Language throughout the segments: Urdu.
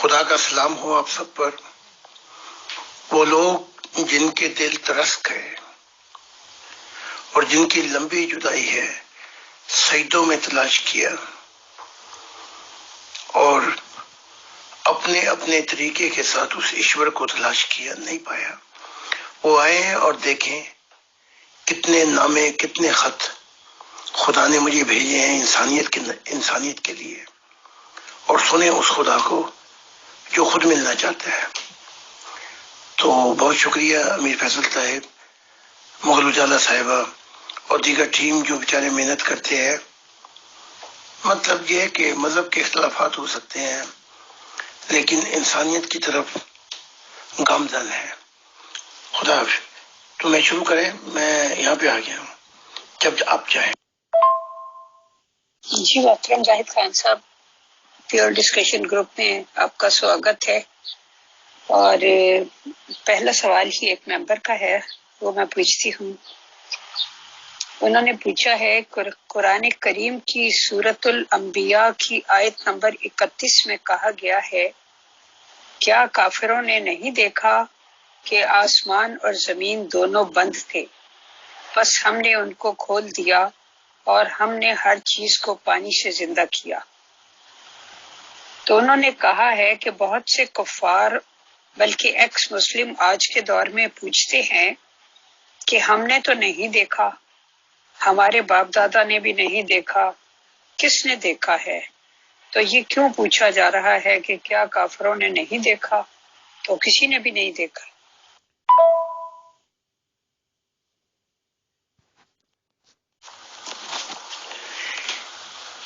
خدا کا سلام ہو آپ سب پر۔ وہ لوگ جن کے دل ترس گئے اور جن کی لمبی جدائی ہے، سجدوں میں تلاش کیا اور اپنے اپنے طریقے کے ساتھ اس ایشور کو تلاش کیا، نہیں پایا۔ وہ آئے اور دیکھیں کتنے نامے، کتنے خط خدا نے مجھے بھیجے ہیں انسانیت کے لیے، اور سنیں اس خدا کو جو خود ملنا چاہتا ہے۔ تو بہت شکریہ امیر فیصل صاحب، مغل اجالا صاحبہ اور دیگر ٹیم جو بیچارے محنت کرتے ہیں۔ مطلب یہ ہے کہ مذہب کے اختلافات ہو سکتے ہیں لیکن انسانیت کی طرف گامزن ہے۔ خدا حافظ۔ تو میں شروع کریں، میں یہاں پہ آ گیا ہوں، جب آپ چاہیں۔ جی محترم زاہد خان صاحب، پیور ڈسکشن گروپ میں آپ کا سواگت ہے۔ اور پہلا سوال ہی ایک ممبر کا ہے، وہ میں پوچھتی ہوں۔ انہوں نے پوچھا ہے، قرآن کریم کی سورۃ الانبیاء کی آیت نمبر 31 میں کہا گیا ہے، کیا کافروں نے نہیں دیکھا کہ آسمان اور زمین دونوں بند تھے، بس ہم نے ان کو کھول دیا اور ہم نے ہر چیز کو پانی سے زندہ کیا۔ تو انہوں نے کہا ہے کہ بہت سے کفار بلکہ ایکس مسلم آج کے دور میں پوچھتے ہیں کہ ہم نے تو نہیں دیکھا، ہمارے باپ دادا نے بھی نہیں دیکھا، کس نے دیکھا ہے؟ تو یہ کیوں پوچھا جا رہا ہے کہ کیا کافروں نے نہیں دیکھا؟ تو کسی نے بھی نہیں دیکھا۔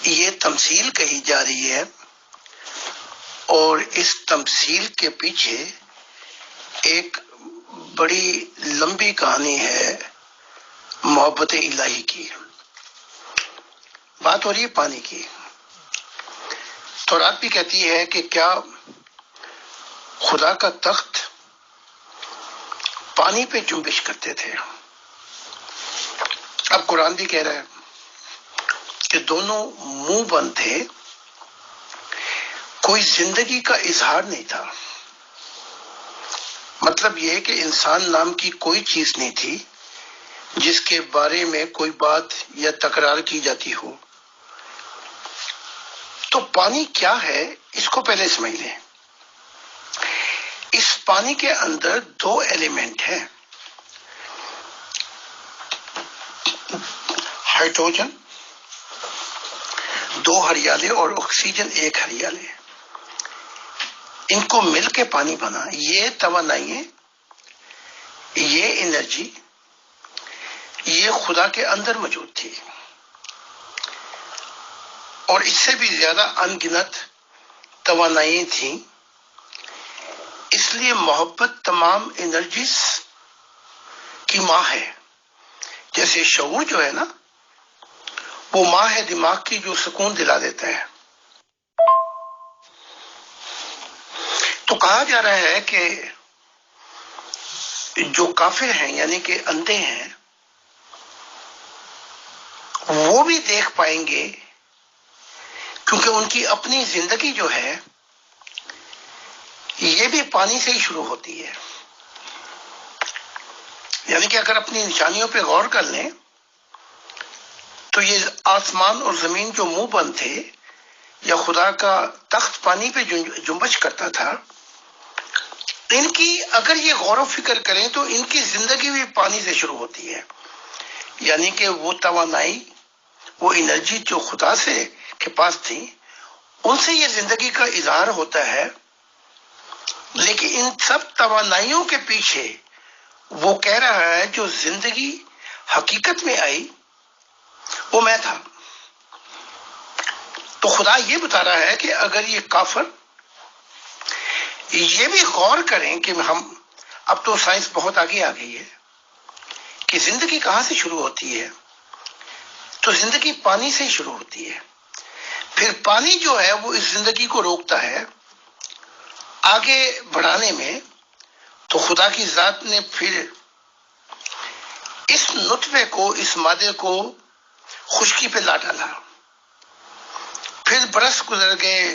یہ تمثیل کہی جا رہی ہے اور اس تمثیل کے پیچھے ایک بڑی لمبی کہانی ہے محبت الہی کی۔ بات ہو رہی ہے پانی کی۔ تورات بھی کہتی ہے کہ کیا خدا کا تخت پانی پہ جنبش کرتے تھے۔ اب قرآن بھی کہہ رہا ہے کہ دونوں منہ بند تھے، کوئی زندگی کا اظہار نہیں تھا۔ مطلب یہ ہے کہ انسان نام کی کوئی چیز نہیں تھی جس کے بارے میں کوئی بات یا تکرار کی جاتی ہو۔ تو پانی کیا ہے، اس کو پہلے سمجھ لیں۔ اس پانی کے اندر دو ایلیمنٹ ہیں، ہائیڈروجن دو ہریالے اور آکسیجن ایک ہریالے، ان کو مل کے پانی بنا۔ یہ توانائی، یہ انرجی، یہ خدا کے اندر موجود تھی، اور اس سے بھی زیادہ ان گنت توانائی تھیں۔ اس لیے محبت تمام انرجیز کی ماں ہے۔ جیسے شعور جو ہے نا، وہ ماں ہے دماغ کی، جو سکون دلا دیتا ہے۔ تو کہا جا رہا ہے کہ جو کافر ہیں یعنی کہ اندھے ہیں، وہ بھی دیکھ پائیں گے، کیونکہ ان کی اپنی زندگی جو ہے یہ بھی پانی سے ہی شروع ہوتی ہے۔ یعنی کہ اگر اپنی نشانیوں پہ غور کر لیں تو یہ آسمان اور زمین جو منہ بند تھے، یا خدا کا تخت پانی پہ جنبش کرتا تھا، ان کی اگر یہ غور و فکر کریں تو ان کی زندگی بھی پانی سے شروع ہوتی ہے۔ یعنی کہ وہ توانائی، وہ انرجی جو خدا سے کے پاس تھی، ان سے یہ زندگی کا اظہار ہوتا ہے۔ لیکن ان سب توانائیوں کے پیچھے وہ کہہ رہا ہے جو زندگی حقیقت میں آئی وہ میں تھا۔ تو خدا یہ بتا رہا ہے کہ اگر یہ کافر یہ بھی غور کریں کہ ہم، اب تو سائنس بہت آگے آ گئی ہے کہ زندگی کہاں سے شروع ہوتی ہے، تو زندگی پانی سے ہی شروع ہوتی ہے۔ پھر پانی جو ہے وہ اس زندگی کو روکتا ہے آگے بڑھانے میں۔ تو خدا کی ذات نے پھر اس نطفے کو، اس مادے کو خشکی پہ لا ڈالا۔ پھر برس گزر گئے،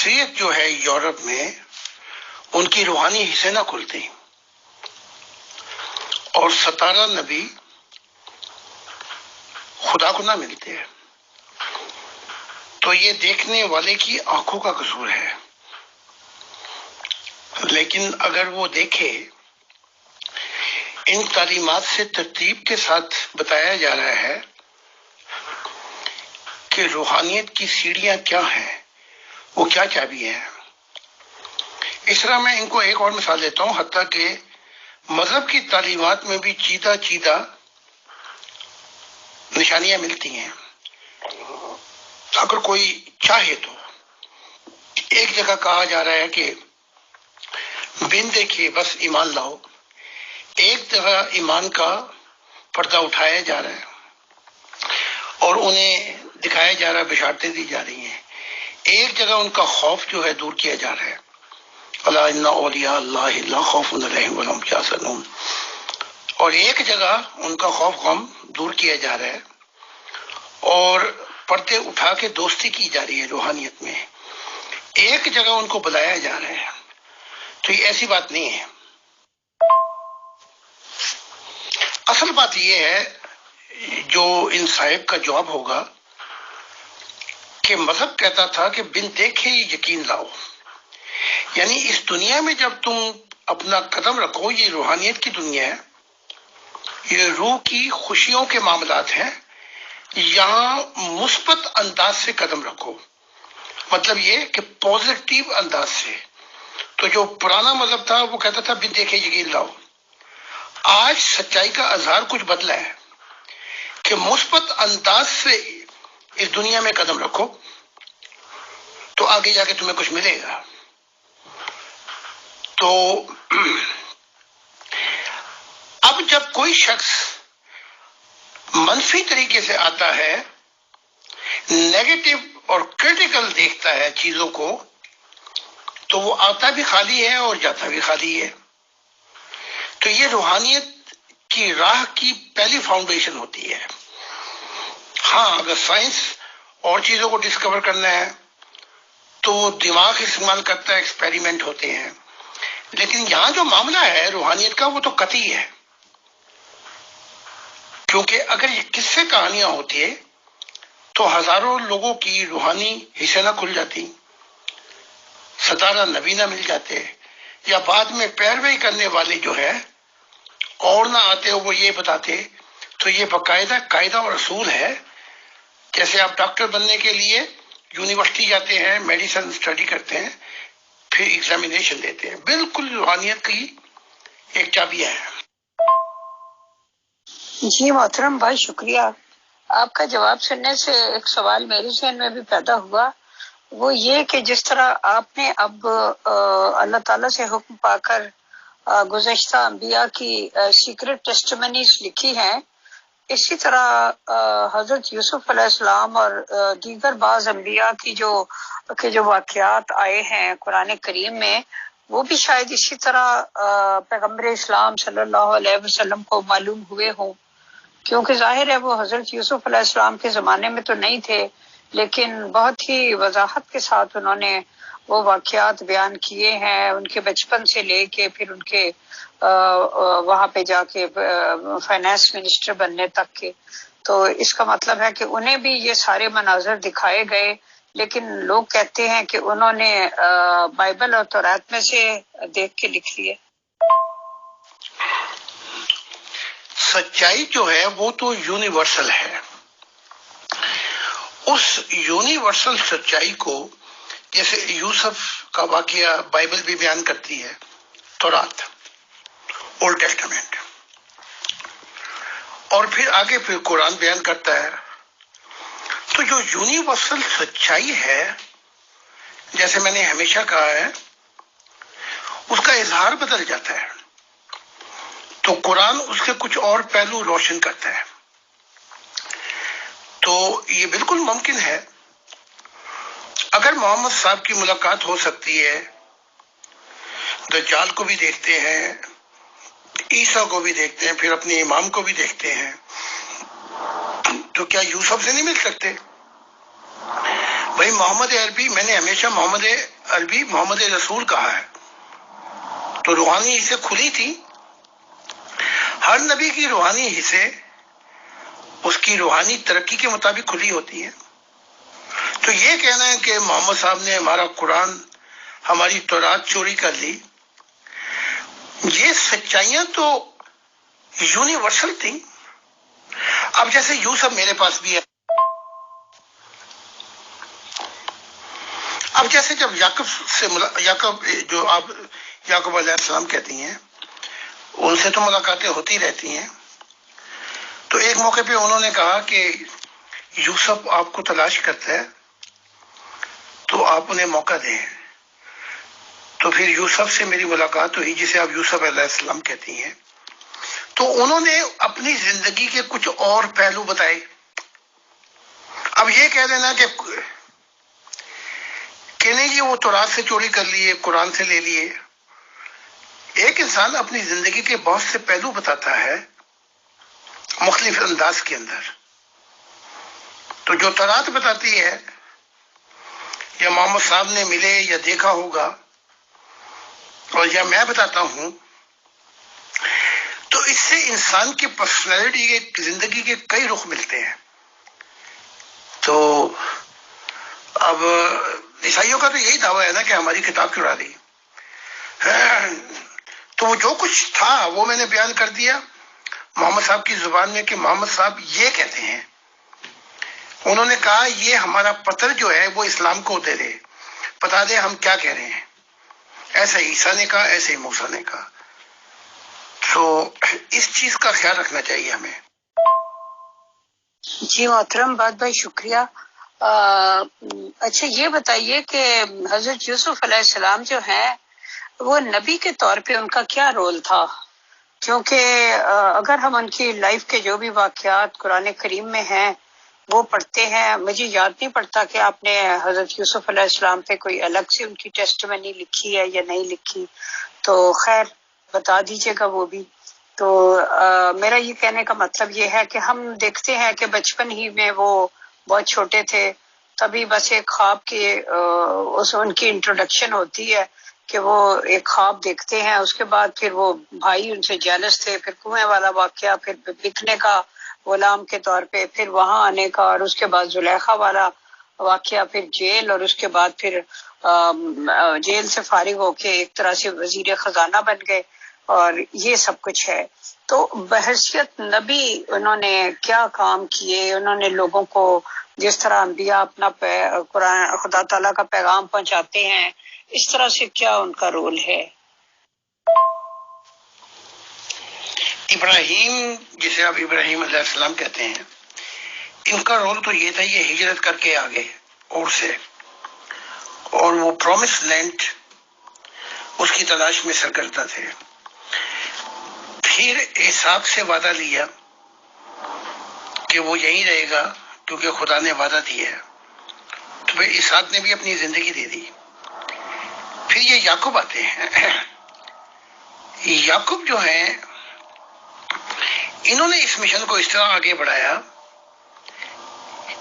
اکثریت جو ہے یورپ میں ان کی روحانی حصے نہ کھلتی، اور 17 نبی خدا کو نہ ملتے ہیں، تو یہ دیکھنے والے کی آنکھوں کا قصور ہے۔ لیکن اگر وہ دیکھے، ان تعلیمات سے ترتیب کے ساتھ بتایا جا رہا ہے کہ روحانیت کی سیڑھیاں کیا ہیں، وہ کیا چابی ہیں۔ اس طرح میں ان کو ایک اور مثال دیتا ہوں، حتیٰ کہ مذہب کی تعلیمات میں بھی چیدہ چیدہ نشانیاں ملتی ہیں۔ اگر کوئی چاہے تو ایک جگہ کہا جا رہا ہے کہ بن دیکھے بس ایمان لاؤ، ایک جگہ ایمان کا پردہ اٹھایا جا رہا ہے اور انہیں دکھایا جا رہا ہے، بشارتیں دی جا رہی ہیں، ایک جگہ ان کا خوف جو ہے دور کیا جا رہا ہے، الا ان اولیاء اللہ لا خوف علیہم ولا هم یحزنون، اور ایک جگہ ان کا خوف غم دور کیا جا رہا ہے اور پردے اٹھا کے دوستی کی جا رہی ہے روحانیت میں، ایک جگہ ان کو بلایا جا رہا ہے۔ تو یہ ایسی بات نہیں ہے۔ اصل بات یہ ہے جو ان صاحب کا جواب ہوگا کہ مذہب کہتا تھا کہ بن دیکھے ہی یقین لاؤ، یعنی اس دنیا میں جب تم اپنا قدم رکھو، یہ روحانیت کی دنیا ہے، یہ روح کی خوشیوں کے معاملات ہیں، یہاں مثبت انداز سے قدم رکھو، مطلب یہ کہ پازیٹیو انداز سے۔ تو جو پرانا مذہب تھا وہ کہتا تھا بن دیکھے یقین لاؤ، آج سچائی کا اظہار کچھ بدلا ہے کہ مثبت انداز سے اس دنیا میں قدم رکھو تو آگے جا کے تمہیں کچھ ملے گا۔ تو اب جب کوئی شخص منفی طریقے سے آتا ہے، نیگیٹو اور کرٹیکل دیکھتا ہے چیزوں کو، تو وہ آتا بھی خالی ہے اور جاتا بھی خالی ہے۔ تو یہ روحانیت کی راہ کی پہلی فاؤنڈیشن ہوتی ہے۔ ہاں، اگر سائنس اور چیزوں کو ڈسکور کرنا ہے تو وہ دماغ استعمال کرتا ہے، ایکسپیریمنٹ ہوتے ہیں، لیکن یہاں جو معاملہ ہے روحانیت کا وہ تو قطعی ہے، کیونکہ اگر یہ قصے کہانیاں ہوتی ہے تو ہزاروں لوگوں کی روحانی حصے نہ کھل جاتی، 17 نبی نہ مل جاتے، یا بعد میں پیروی کرنے والے جو ہے اور نہ آتے وہ یہ بتاتے۔ تو یہ باقاعدہ قاعدہ اور اصول ہے، جیسے آپ ڈاکٹر بننے کے لیے یونیورسٹی جاتے ہیں، میڈیسن اسٹڈی کرتے ہیں، پھر ایگزامینیشن دیتے ہیں، بالکل روحانیت کی ایک چابی ہے۔ جی محترم، بہت شکریہ۔ آپ کا جواب سننے سے ایک سوال میرے ذہن میں بھی پیدا ہوا، وہ یہ کہ جس طرح آپ نے اب اللہ تعالیٰ سے حکم پا کر گزشتہ انبیاء کی سیکرٹ ٹیسٹمنیز لکھی ہیں، اسی طرح حضرت یوسف علیہ السلام اور دیگر بعض انبیاء کی جو واقعات آئے ہیں قرآن کریم میں، وہ بھی شاید اسی طرح پیغمبر اسلام صلی اللہ علیہ وسلم کو معلوم ہوئے ہوں، کیونکہ ظاہر ہے وہ حضرت یوسف علیہ السلام کے زمانے میں تو نہیں تھے، لیکن بہت ہی وضاحت کے ساتھ انہوں نے وہ واقعات بیان کیے ہیں، ان کے بچپن سے لے کے پھر ان کے وہاں پہ جا کے فائنانس منسٹر بننے تک کے۔ تو اس کا مطلب ہے کہ انہیں بھی یہ سارے مناظر دکھائے گئے، لیکن لوگ کہتے ہیں کہ انہوں نے بائبل اور تورات میں سے دیکھ کے لکھ لیے۔ سچائی جو ہے وہ تو یونیورسل ہے، اس یونیورسل سچائی کو جیسے یوسف کا واقعہ بائبل بھی بیان کرتی ہے، تورات، اولڈ ٹیسٹمنٹ، اور پھر آگے پھر قرآن بیان کرتا ہے۔ تو جو یونیورسل سچائی ہے، جیسے میں نے ہمیشہ کہا ہے، اس کا اظہار بدل جاتا ہے، تو قرآن اس کے کچھ اور پہلو روشن کرتا ہے۔ تو یہ بالکل ممکن ہے، اگر محمد صاحب کی ملاقات ہو سکتی ہے، دجال کو بھی دیکھتے ہیں، عیسیٰ کو بھی دیکھتے ہیں، پھر اپنے امام کو بھی دیکھتے ہیں، تو کیا یوسف سے نہیں مل سکتے؟ بھائی محمد عربی، میں نے ہمیشہ محمد عربی محمد رسول کہا ہے، تو روحانی حصے کھلی تھی. ہر نبی کی روحانی حصے اس کی روحانی ترقی کے مطابق کھلی ہوتی ہے. تو یہ کہنا ہے کہ محمد صاحب نے ہمارا قرآن، ہماری تورات چوری کر لی، یہ سچائیاں تو یونیورسل تھیں. اب جیسے یوسف میرے پاس بھی ہے، اب جیسے جب یعقوب جو آپ یعقوب علیہ السلام کہتی ہیں، ان سے تو ملاقاتیں ہوتی رہتی ہیں. تو ایک موقع پہ انہوں نے کہا کہ یوسف آپ کو تلاش کرتا ہے تو آپ انہیں موقع دیں. تو پھر یوسف سے میری ملاقات ہوئی، جسے آپ یوسف علیہ السلام کہتی ہیں. تو انہوں نے اپنی زندگی کے کچھ اور پہلو بتائے. اب یہ کہہ دینا کہ نہیں جی وہ تورات سے چوری کر لیے، قرآن سے لے لیے. ایک انسان اپنی زندگی کے بہت سے پہلو بتاتا ہے مختلف انداز کے اندر. تو جو تورات بتاتی ہے یا محمد صاحب نے ملے یا دیکھا ہوگا، اور یا میں بتاتا ہوں، تو اس سے انسان کی پرسنالٹی کے، زندگی کے کئی رخ ملتے ہیں. تو اب عیسائیوں کا تو یہی دعویٰ ہے نا کہ ہماری کتاب چرا دی. تو وہ جو کچھ تھا وہ میں نے بیان کر دیا محمد صاحب کی زبان میں، کہ محمد صاحب یہ کہتے ہیں. انہوں نے کہا یہ ہمارا پتر جو ہے وہ اسلام کو دے دے، بتا دے ہم کیا کہہ رہے ہیں. ایسے عیسیٰ نے کہا، ایسے ہی موسیٰ نے کہا. تو اس چیز کا خیال رکھنا چاہیے ہمیں. جی محترم، بہت بہت شکریہ. اچھا یہ بتائیے کہ حضرت یوسف علیہ السلام جو ہیں وہ نبی کے طور پہ ان کا کیا رول تھا؟ کیونکہ اگر ہم ان کی لائف کے جو بھی واقعات قرآن کریم میں ہیں وہ پڑھتے ہیں، مجھے یاد نہیں پڑتا کہ آپ نے حضرت یوسف علیہ السلام پہ کوئی الگ سے ان کی ٹیسٹمنی لکھی ہے یا نہیں لکھی، تو خیر بتا دیجیے گا وہ بھی. تو میرا یہ کہنے کا مطلب یہ ہے کہ ہم دیکھتے ہیں کہ بچپن ہی میں وہ بہت چھوٹے تھے، تبھی بس ایک خواب کی ان کی انٹروڈکشن ہوتی ہے کہ وہ ایک خواب دیکھتے ہیں. اس کے بعد پھر وہ بھائی ان سے جیلس تھے، پھر کنویں والا واقعہ، پھر بکنے کا غلام کے طور پہ، پھر وہاں آنے کا، اور اس کے بعد زلیخا والا واقعہ، پھر جیل، اور اس کے بعد پھر جیل سے فارغ ہو کے ایک طرح سے وزیر خزانہ بن گئے، اور یہ سب کچھ ہے. تو بحیثیت نبی انہوں نے کیا کام کیے؟ انہوں نے لوگوں کو جس طرح انبیاء اپنا قرآن خدا تعالیٰ کا پیغام پہنچاتے ہیں، اس طرح سے کیا ان کا رول ہے؟ ابراہیم، جسے آپ ابراہیم علیہ السلام کہتے ہیں، ان کا رول تو یہ تھا، یہ ہجرت کر کے آگے اور سے، اور وہ پرومس لینڈ اس کی تلاش میں سرگردہ تھے. پھر اسحاق سے وعدہ لیا کہ وہ یہیں رہے گا کیونکہ خدا نے وعدہ دیا ہے. تو پھر اسحاق نے بھی اپنی زندگی دے دی. پھر یہ یعقوب آتے ہیں. یعقوب جو ہیں انہوں نے اس مشن کو اس طرح آگے بڑھایا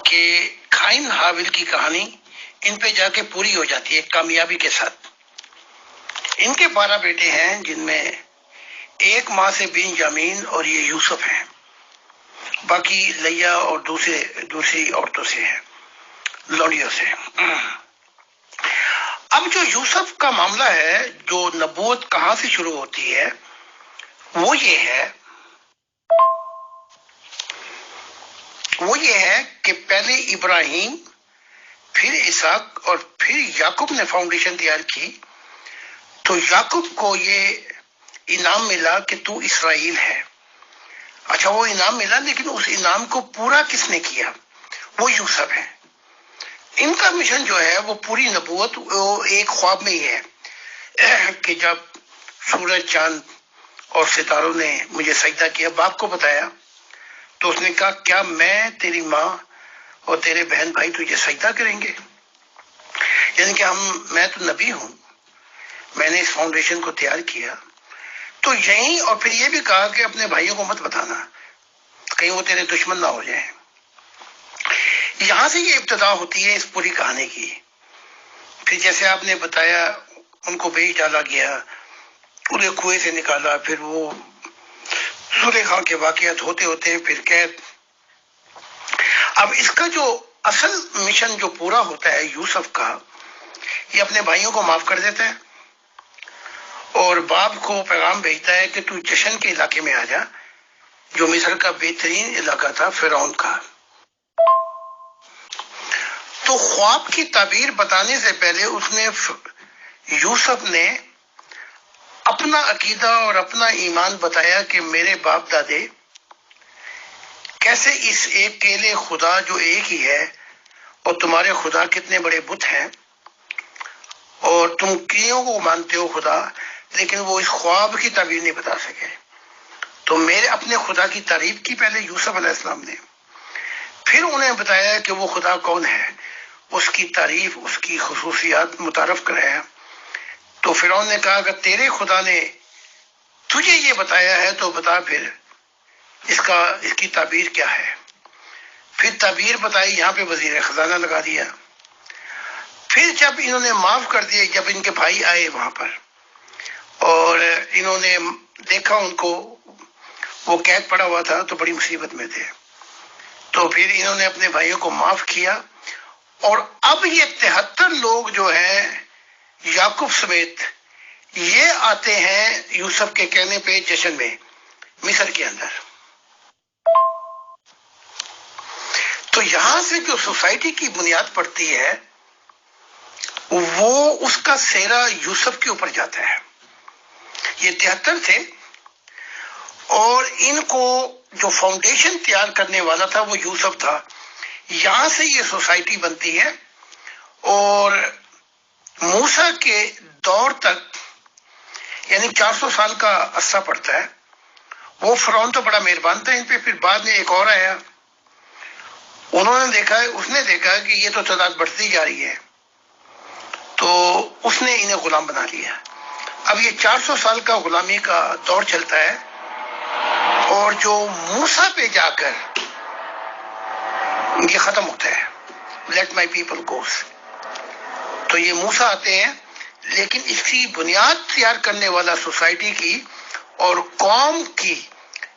کہ قائن حابیل کی کہانی ان پہ جا کے پوری ہو جاتی ہے کامیابی کے ساتھ. ان کے 12 بیٹے ہیں، جن میں ایک ماں سے بنیامین اور یہ یوسف ہیں، باقی لیا اور دوسری عورتوں سے ہیں، لوڑیوں سے. اب جو یوسف کا معاملہ ہے، جو نبوت کہاں سے شروع ہوتی ہے، وہ یہ ہے کہ پہلے ابراہیم، پھر اسحاق اور پھر یعقوب نے فاؤنڈیشن تیار کی. تو یعقوب کو یہ انعام ملا کہ تو اسرائیل ہے. اچھا وہ انعام ملا، لیکن اس انعام کو پورا کس نے کیا؟ وہ یوسف ہے. ان کا مشن جو ہے وہ پوری نبوت وہ ایک خواب میں ہی ہے کہ جب سورج، چاند اور ستاروں نے مجھے سجدہ کیا، باپ کو بتایا، تو اس نے کہا کیا میں، تیری ماں اور تیرے بہن بھائی تجھے سجدہ کریں گے؟ یعنی کہ میں تو نبی ہوں، میں نے اس فاؤنڈیشن کو تیار کیا. تو یہیں، اور پھر یہ بھی کہا کہ اپنے بھائیوں کو مت بتانا، کہیں وہ تیرے دشمن نہ ہو جائیں. یہاں سے یہ ابتدا ہوتی ہے اس پوری کہانی کی. پھر جیسے آپ نے بتایا ان کو بیچ ڈالا گیا، انہیں کنویں سے نکالا، پھر وہ زلیخا کے واقعات ہوتے ہوتے ہیں، پھر قید. اب اس کا جو اصل مشن جو پورا ہوتا ہے یوسف کا، یہ اپنے بھائیوں کو معاف کر دیتا ہے اور باپ کو پیغام بھیجتا ہے کہ تو جشن کے علاقے میں آ جا، جو مصر کا بہترین علاقہ تھا فرعون کا. تو خواب کی تعبیر بتانے سے پہلے یوسف نے اپنا عقیدہ اور اپنا ایمان بتایا کہ میرے باپ دادے کیسے اس ایک اکیلے خدا جو ایک ہی ہے، اور تمہارے خدا کتنے بڑے بت ہیں، اور تم کیوں کو مانتے ہو خدا، لیکن وہ اس خواب کی تعبیر نہیں بتا سکے. تو میرے اپنے خدا کی تعریف کی پہلے یوسف علیہ السلام نے، پھر انہیں بتایا کہ وہ خدا کون ہے، اس کی تعریف، اس کی خصوصیات متعارف کرایا. تو فرعون نے کہا کہ تیرے خدا نے تجھے یہ بتایا ہے تو بتا پھر اس کی تعبیر کیا ہے. پھر تعبیر بتائی، یہاں پہ وزیر خزانہ لگا دیا. پھر جب انہوں نے معاف کر دیے، جب ان کے بھائی آئے وہاں پر اور انہوں نے دیکھا ان کو، وہ قید پڑا ہوا تھا تو بڑی مصیبت میں تھے، تو پھر انہوں نے اپنے بھائیوں کو معاف کیا. اور اب یہ 73 لوگ جو ہیں یعقوب سمیت، یہ آتے ہیں یوسف کے کہنے پہ جشن میں مصر کے اندر. تو یہاں سے جو سوسائٹی کی بنیاد پڑتی ہے وہ اس کا سہرا یوسف کے اوپر جاتا ہے. یہ 73 تھے اور ان کو جو فاؤنڈیشن تیار کرنے والا تھا وہ یوسف تھا. یہاں سے یہ سوسائٹی بنتی ہے اور موسیٰ کے دور تک، یعنی 400 سال کا عرصہ پڑتا ہے. وہ فرعون تو بڑا مہربان تھا ان پہ. پھر بعد میں ایک اور آیا، اس نے دیکھا کہ یہ تو تعداد بڑھتی جا رہی ہے، تو اس نے انہیں غلام بنا لیا. اب یہ 400 سال کا غلامی کا دور چلتا ہے، اور جو موسیٰ پہ جا کر یہ ختم ہوتا ہے، لیٹ مائی پیپل گوز. تو یہ موسیٰ آتے ہیں، لیکن اس کی بنیاد تیار کرنے والا سوسائٹی کی اور قوم کی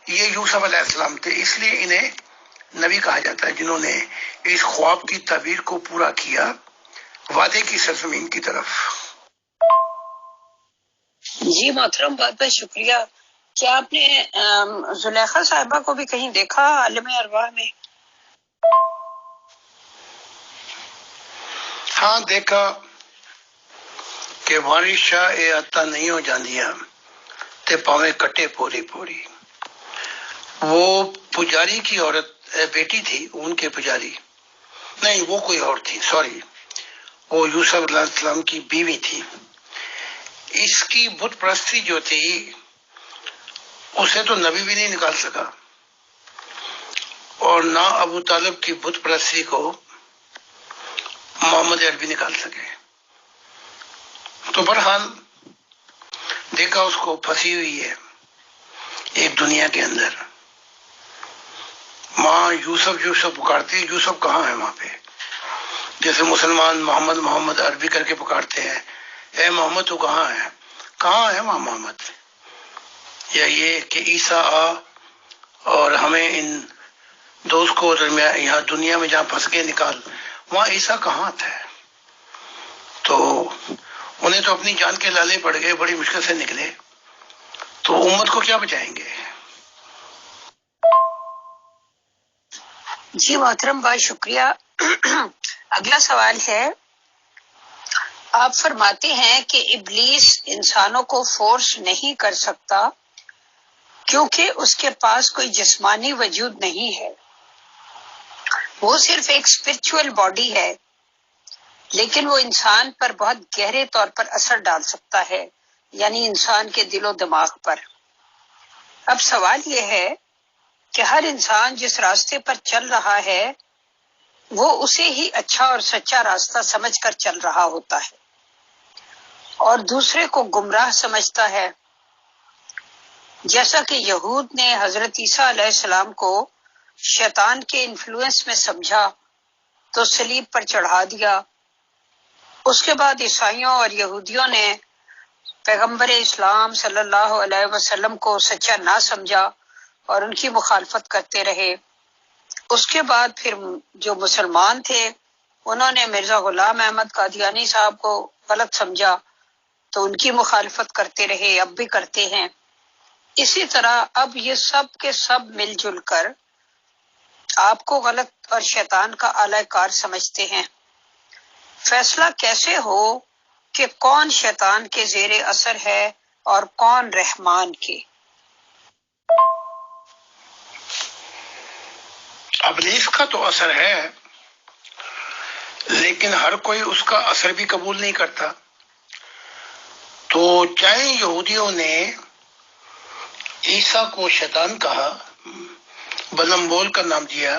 یہ یوسف علیہ السلام تھے. اس لیے انہیں نبی کہا جاتا ہے، جنہوں نے اس خواب کی تعبیر کو پورا کیا وعدے کی سرزمین کی طرف. جی محترم، بہت بہت شکریہ. کیا آپ نے زلیخا صاحبہ کو بھی کہیں دیکھا عالم ارواح میں؟ ہاں دیکھا کہ وارث شاہ اے عطا نہیں ہو جاندیا تے پاویں کٹے پوری پوری. وہ پجاری کی عورت بیٹی تھی، ان کے پجاری نہیں، وہ کوئی اور تھی، سوری، وہ یوسف علیہ السلام کی بیوی تھی. اس کی بت پرستی جو تھی اسے تو نبی بھی نہیں نکال سکا، اور نہ ابو طالب کی بت پرستی کو محمد عربی نکال سکے. تو بہرحال دیکھا اس کو پھنسی ہوئی ہے ایک دنیا کے اندر. ماں یوسف یوسف پکارتی ہے، یوسف کہاں ہے وہاں پہ؟ جیسے مسلمان محمد محمد عربی کر کے پکارتے ہیں، اے محمد تو کہاں ہے؟ کہاں ہے وہاں محمد؟ یا یہ کہ عیسیٰ آ اور ہمیں ان دوست کو درمیان یہاں دنیا میں جہاں پھنس کے نکال. وہاں عیسیٰ کہاں تھا؟ تو انہیں تو اپنی جان کے لالے پڑ گئے، بڑی مشکل سے نکلے، تو امت کو کیا بچائیں گے؟ جی محترم، بہت شکریہ. اگلا سوال ہے، آپ فرماتے ہیں کہ ابلیس انسانوں کو فورس نہیں کر سکتا کیونکہ اس کے پاس کوئی جسمانی وجود نہیں ہے، وہ صرف ایک اسپرچول باڈی ہے، لیکن وہ انسان پر بہت گہرے طور پر اثر ڈال سکتا ہے، یعنی انسان کے دل و دماغ پر. اب سوال یہ ہے کہ ہر انسان جس راستے پر چل رہا ہے وہ اسے ہی اچھا اور سچا راستہ سمجھ کر چل رہا ہوتا ہے اور دوسرے کو گمراہ سمجھتا ہے، جیسا کہ یہود نے حضرت عیسیٰ علیہ السلام کو شیطان کے انفلوئنس میں سمجھا تو صلیب پر چڑھا دیا۔ اس کے بعد عیسائیوں اور یہودیوں نے پیغمبر اسلام صلی اللہ علیہ وسلم کو سچا نہ سمجھا اور ان کی مخالفت کرتے رہے۔ اس کے بعد پھر جو مسلمان تھے انہوں نے مرزا غلام احمد قادیانی صاحب کو غلط سمجھا تو ان کی مخالفت کرتے رہے، اب بھی کرتے ہیں۔ اسی طرح اب یہ سب کے سب مل جل کر آپ کو غلط اور شیطان کا اعلی کار سمجھتے ہیں۔ فیصلہ کیسے ہو کہ کون شیطان کے زیر اثر ہے اور کون رحمان کے؟ ابلیس کا تو اثر ہے، لیکن ہر کوئی اس کا اثر بھی قبول نہیں کرتا۔ تو چاہے یہودیوں نے عیسیٰ کو شیطان کہا، بلمبول کا نام دیا،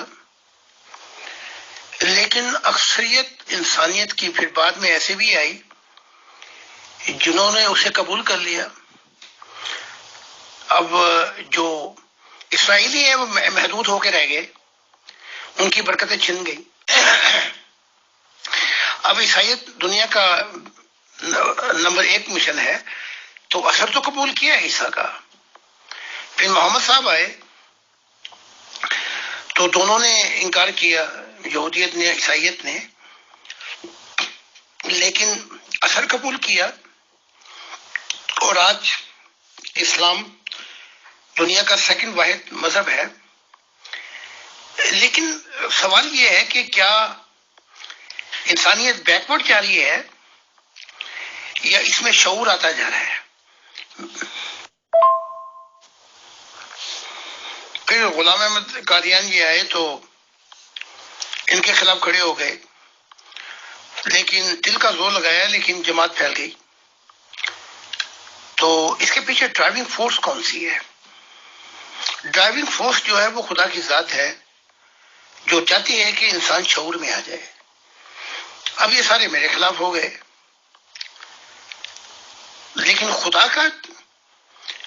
لیکن اکثریت انسانیت کی پھر بعد میں ایسے بھی آئی جنہوں نے اسے قبول کر لیا۔ اب جو اسرائیلی ہیں وہ محدود ہو کے رہ گئے، ان کی برکتیں چھن گئی۔ اب عیسائیت دنیا کا نمبر 1 مشن ہے، تو اثر تو قبول کیا عیسیٰ کا۔ پھر محمد صاحب آئے تو دونوں نے انکار کیا، یہودیت نے عیسائیت نے، لیکن اثر قبول کیا، اور آج اسلام دنیا کا 2nd واحد مذہب ہے۔ لیکن سوال یہ ہے کہ کیا انسانیت بیکورڈ جا رہی ہے یا اس میں شعور آتا جا رہا ہے؟ پھر غلام احمد قادیانی آئے تو ان کے خلاف کھڑے ہو گئے، لیکن دل کا زور لگایا، لیکن جماعت پھیل گئی۔ تو اس کے پیچھے ڈرائیونگ فورس کون سی ہے؟ ڈرائیونگ فورس جو ہے وہ خدا کی ذات ہے، جو چاہتی ہے کہ انسان شعور میں آ جائے۔ اب یہ سارے میرے خلاف ہو گئے، لیکن خدا کا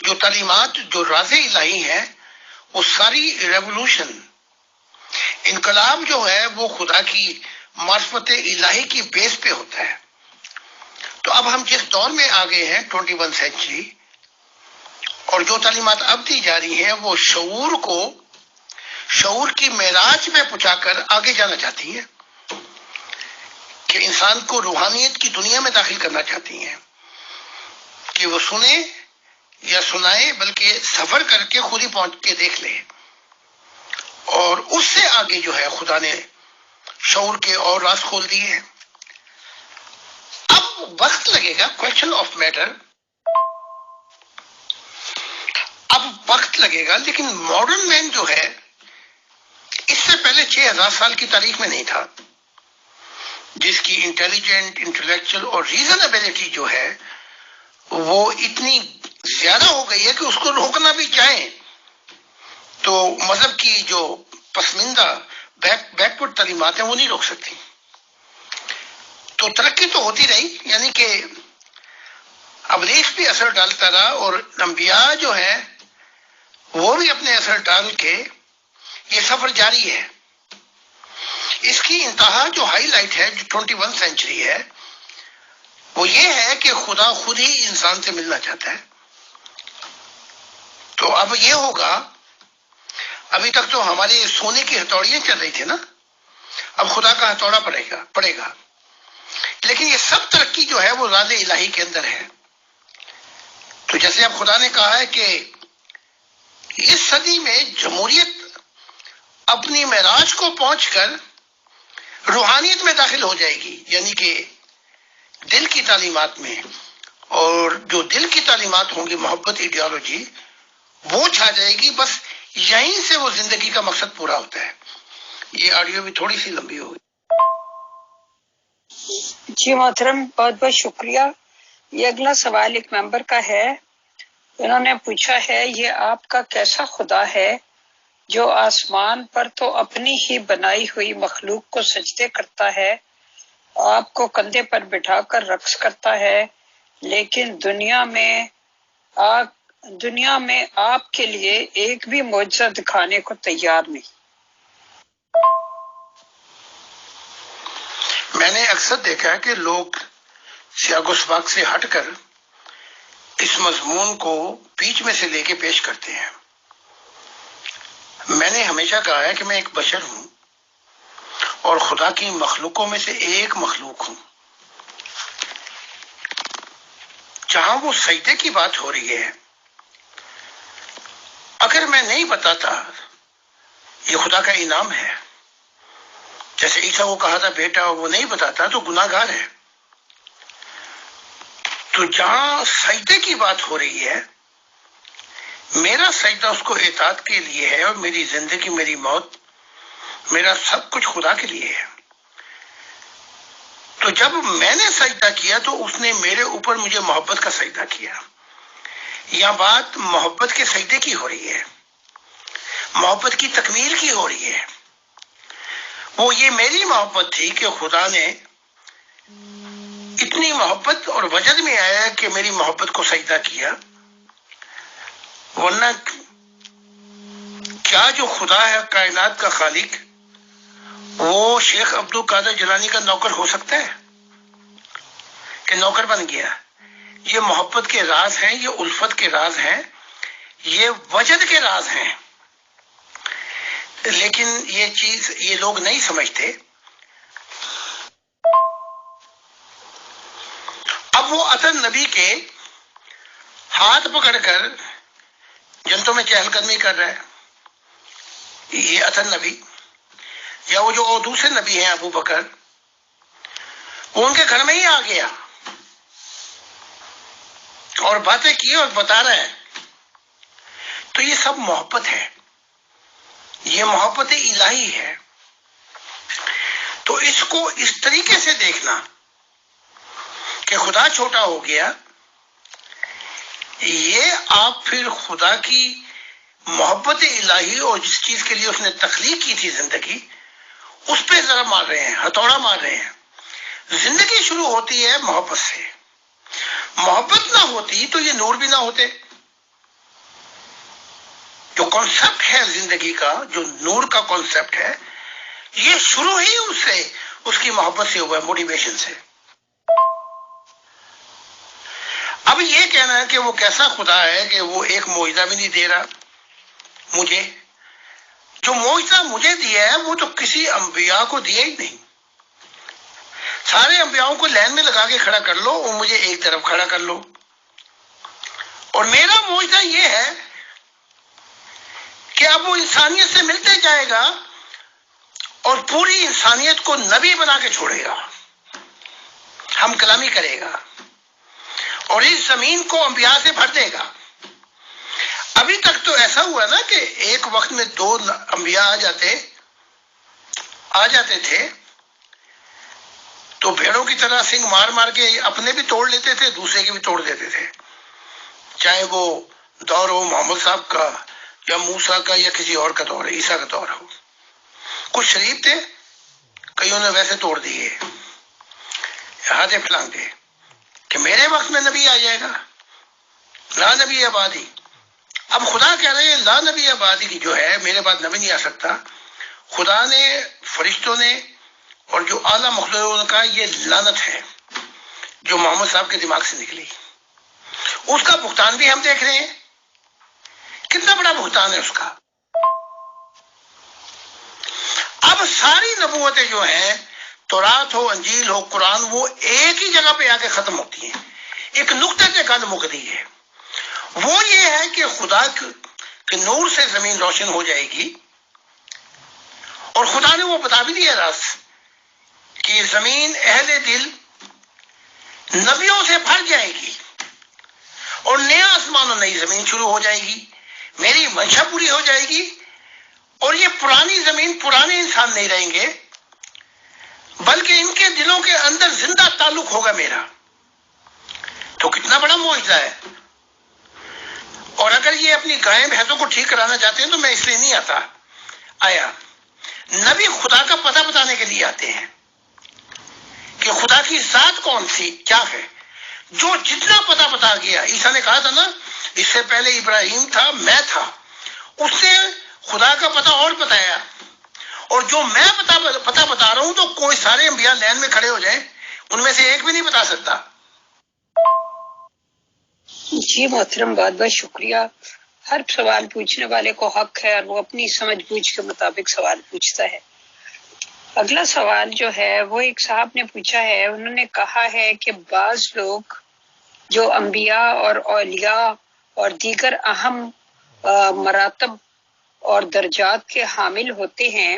جو تعلیمات، جو راز الہی ہے، وہ ساری ریولوشن، انقلاب جو ہے وہ خدا کی معرفت الہی کی بیس پہ ہوتا ہے۔ تو اب ہم جس دور میں آ گئے ہیں 21 سینچری، اور جو تعلیمات اب دی جا رہی ہیں وہ شعور کو، شعور کی معراج میں پہنچا کر آگے جانا چاہتی ہیں، کہ انسان کو روحانیت کی دنیا میں داخل کرنا چاہتی ہیں، کہ وہ سنے یا سنائے، بلکہ سفر کر کے خود ہی پہنچ کے دیکھ لے۔ اور اس سے آگے جو ہے خدا نے شعور کے اور راز کھول دیے ہیں۔ اب وقت لگے گا، کویشچن آف میٹر، اب وقت لگے گا، لیکن ماڈرن مین جو ہے اس سے پہلے 6000 سال کی تاریخ میں نہیں تھا، جس کی انٹیلیجنٹ، انٹلیکچل اور ریزنیبلٹی جو ہے وہ اتنی زیادہ ہو گئی ہے کہ اس کو روکنا بھی چاہیں تو مذہب کی جو پسماندہ بیکورڈ تعلیمات ہیں وہ نہیں روک سکتی۔ تو ترقی تو ہوتی رہی، یعنی کہ ابلیس بھی اثر ڈالتا رہا، اور انبیاء جو ہیں وہ بھی اپنے اثر ڈال کے یہ سفر جاری ہے۔ اس کی انتہا جو ہائی لائٹ ہے، جو 21 سینچری ہے، وہ یہ ہے کہ خدا خود ہی انسان سے ملنا چاہتا ہے۔ تو اب یہ ہوگا، ابھی تک تو ہماری سونے کی ہتھوڑیاں چل رہی تھی نا، اب خدا کا ہتھوڑا پڑے گا۔ لیکن یہ سب ترقی جو ہے وہ راز الہی کے اندر ہے۔ تو جیسے اب خدا نے کہا ہے کہ اس صدی میں جمہوریت اپنی معراج کو پہنچ کر روحانیت میں داخل ہو جائے گی، یعنی کہ دل کی تعلیمات میں، اور جو دل کی تعلیمات ہوں گی، محبت، ایڈیالوجی، وہ چھا جائے گی۔ بس یہیں سے وہ زندگی کا مقصد پورا ہوتا ہے۔ یہ آڈیو بھی تھوڑی سی لمبی ہوگی۔ جی محترم، بہت بہت شکریہ۔ یہ اگلا سوال ایک ممبر کا ہے، انہوں نے پوچھا ہے، یہ آپ کا کیسا خدا ہے جو آسمان پر تو اپنی ہی بنائی ہوئی مخلوق کو سجدے کرتا ہے، آپ کو کندھے پر بٹھا کر رقص کرتا ہے، لیکن دنیا میں آپ کے لیے ایک بھی معجزہ دکھانے کو تیار نہیں؟ میں نے اکثر دیکھا ہے کہ لوگ سیاق و سباق سے ہٹ کر اس مضمون کو بیچ میں سے لے کے پیش کرتے ہیں۔ میں نے ہمیشہ کہا ہے کہ میں ایک بشر ہوں اور خدا کی مخلوقوں میں سے ایک مخلوق ہوں۔ جہاں وہ سجدے کی بات ہو رہی ہے، اگر میں نہیں بتاتا یہ خدا کا انعام ہے، جیسے عیسیٰ کو کہا تھا بیٹا، اور وہ نہیں بتاتا تو گناہ گار ہے۔ تو جہاں سجدے کی بات ہو رہی ہے، میرا سجدہ اس کو اطاعت کے لیے ہے، اور میری زندگی، میری موت، میرا سب کچھ خدا کے لیے ہے۔ تو جب میں نے سجدہ کیا تو اس نے میرے اوپر مجھے محبت کا سجدہ کیا۔ یہ بات محبت کے سجدے کی ہو رہی ہے، محبت کی تکمیل کی ہو رہی ہے۔ وہ یہ میری محبت تھی کہ خدا نے اتنی محبت اور وجد میں آیا کہ میری محبت کو سجدہ کیا، ورنہ کیا جو خدا ہے کائنات کا خالق، وہ شیخ عبد القادر جیلانی کا نوکر ہو سکتا ہے کہ نوکر بن گیا؟ یہ محبت کے راز ہیں، یہ الفت کے راز ہیں، یہ وجد کے راز ہیں، لیکن یہ چیز یہ لوگ نہیں سمجھتے۔ اب وہ عطر نبی کے ہاتھ پکڑ کر جنتوں میں چہل قدمی کر رہا ہے، یہ عطر نبی، یا وہ جو دوسرے نبی ہیں ابو بکر، وہ ان کے گھر میں ہی آ گیا اور باتیں کی اور بتا رہا ہے۔ تو یہ سب محبت ہے، یہ محبت الہی ہے۔ تو اس کو اس طریقے سے دیکھنا کہ خدا چھوٹا ہو گیا، یہ آپ پھر خدا کی محبت الہی اور جس چیز کے لیے اس نے تخلیق کی تھی زندگی، اس پہ ذرا مار رہے ہیں، ہتھوڑا مار رہے ہیں۔ زندگی شروع ہوتی ہے محبت سے، محبت نہ ہوتی تو یہ نور بھی نہ ہوتے۔ جو کانسیپٹ ہے زندگی کا، جو نور کا کانسیپٹ ہے، یہ شروع ہی اس سے، اس کی محبت سے ہوا ہے، موٹیویشن سے۔ اب یہ کہنا ہے کہ وہ کیسا خدا ہے کہ وہ ایک معجزہ بھی نہیں دے رہا مجھے، جو معجزہ مجھے دیا ہے وہ تو کسی انبیاء کو دیا ہی نہیں۔ سارے انبیاءوں کو لائن میں لگا کے کھڑا کر لو اور مجھے ایک طرف کھڑا کر لو، اور میرا معجزہ یہ ہے کہ اب وہ انسانیت سے ملتے جائے گا اور پوری انسانیت کو نبی بنا کے چھوڑے گا، ہم کلامی کرے گا اور اس زمین کو انبیاء سے بھر دے گا۔ ابھی تک تو ایسا ہوا نا کہ ایک وقت میں 2 انبیاء آ جاتے تھے تو بھیڑوں کی طرح سنگ مار مار کے اپنے بھی توڑ لیتے تھے، دوسرے کے بھی توڑ دیتے تھے، چاہے وہ دور ہو محمد صاحب کا یا موسیٰ کا یا کسی اور کا دور ہے، عیسیٰ کا دور ہو۔ کچھ شریف تھے، کئیوں نے ویسے توڑ دیے، ہاتھیں پھیلانگ دے کہ میرے وقت میں نبی آ جائے گا، لا نبی آبادی۔ اب خدا کہہ رہے ہیں لا نبی آبادی کی جو ہے، میرے بعد نبی نہیں آ سکتا۔ خدا نے، فرشتوں نے اور جو اعلیٰ مخلوقوں نے کہا یہ لعنت ہے جو محمد صاحب کے دماغ سے نکلی، اس کا بھگتان بھی ہم دیکھ رہے ہیں۔ کتنا بڑا بھگتان ہے اس کا۔ اب ساری نبوتیں جو ہیں، تورات ہو، انجیل ہو، قرآن، وہ ایک ہی جگہ پہ آ کے ختم ہوتی ہیں، ایک نقطے سے گند مکتی ہے۔ وہ یہ ہے کہ خدا کے نور سے زمین روشن ہو جائے گی، اور خدا نے وہ بتا بھی دیا راز کہ یہ زمین اہل دل نبیوں سے بھر جائے گی اور نیا آسمان اور نئی زمین شروع ہو جائے گی، میری منشا پوری ہو جائے گی، اور یہ پرانی زمین، پرانے انسان نہیں رہیں گے، بلکہ ان کے دلوں کے اندر زندہ تعلق ہوگا میرا۔ تو کتنا بڑا معجزہ ہے۔ اور اگر یہ اپنی گائیں بھینسوں کو ٹھیک کرانا چاہتے ہیں تو میں اس لیے نہیں آیا۔ نبی خدا کا پتہ بتانے کے لیے آتے ہیں کہ خدا کی ذات کون سی، کیا ہے۔ جو جتنا پتہ بتا گیا، عیسیٰ نے کہا تھا نا، اس سے پہلے ابراہیم تھا، میں تھا، اس نے خدا کا پتہ اور بتایا، اور جو میں پتا بتا رہا ہوں تو کوئی سارے انبیاء لین میں کھڑے ہو جائیں، ان میں سے ایک بھی نہیں بتا سکتا۔ جی محترم، بہت بہت شکریہ۔ ہر سوال پوچھنے والے کو حق ہے اور وہ اپنی سمجھ بوجھ کے مطابق سوال پوچھتا ہے۔ اگلا سوال جو ہے وہ ایک صاحب نے پوچھا ہے، انہوں نے کہا ہے کہ بعض لوگ جو انبیاء اور اولیاء اور دیگر اہم مراتب اور درجات کے حامل ہوتے ہیں،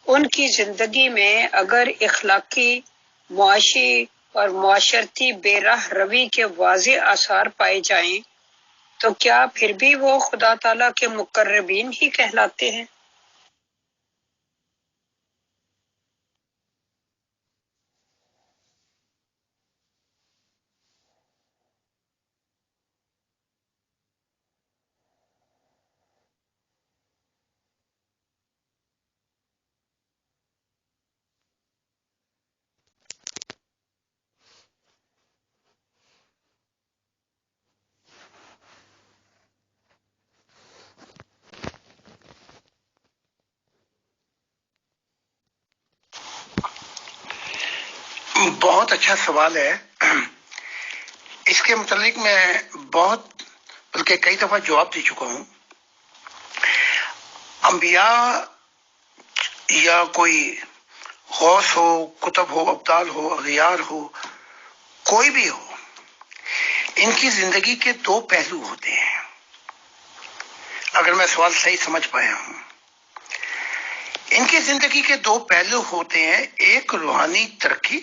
ان کی زندگی میں اگر اخلاقی، معاشی اور معاشرتی بے راہ روی کے واضح آثار پائے جائیں تو کیا پھر بھی وہ خدا تعالیٰ کے مقربین ہی کہلاتے ہیں؟ بہت اچھا سوال ہے۔ اس کے متعلق میں بہت بلکہ کئی دفعہ جواب دے چکا ہوں۔ انبیاء یا کوئی غوث ہو، کتب ہو، ابدال ہو، اغیار ہو، کوئی بھی ہو، ان کی زندگی کے دو پہلو ہوتے ہیں، اگر میں سوال صحیح سمجھ پایا ہوں۔ ان کی زندگی کے دو پہلو ہوتے ہیں، ایک روحانی ترقی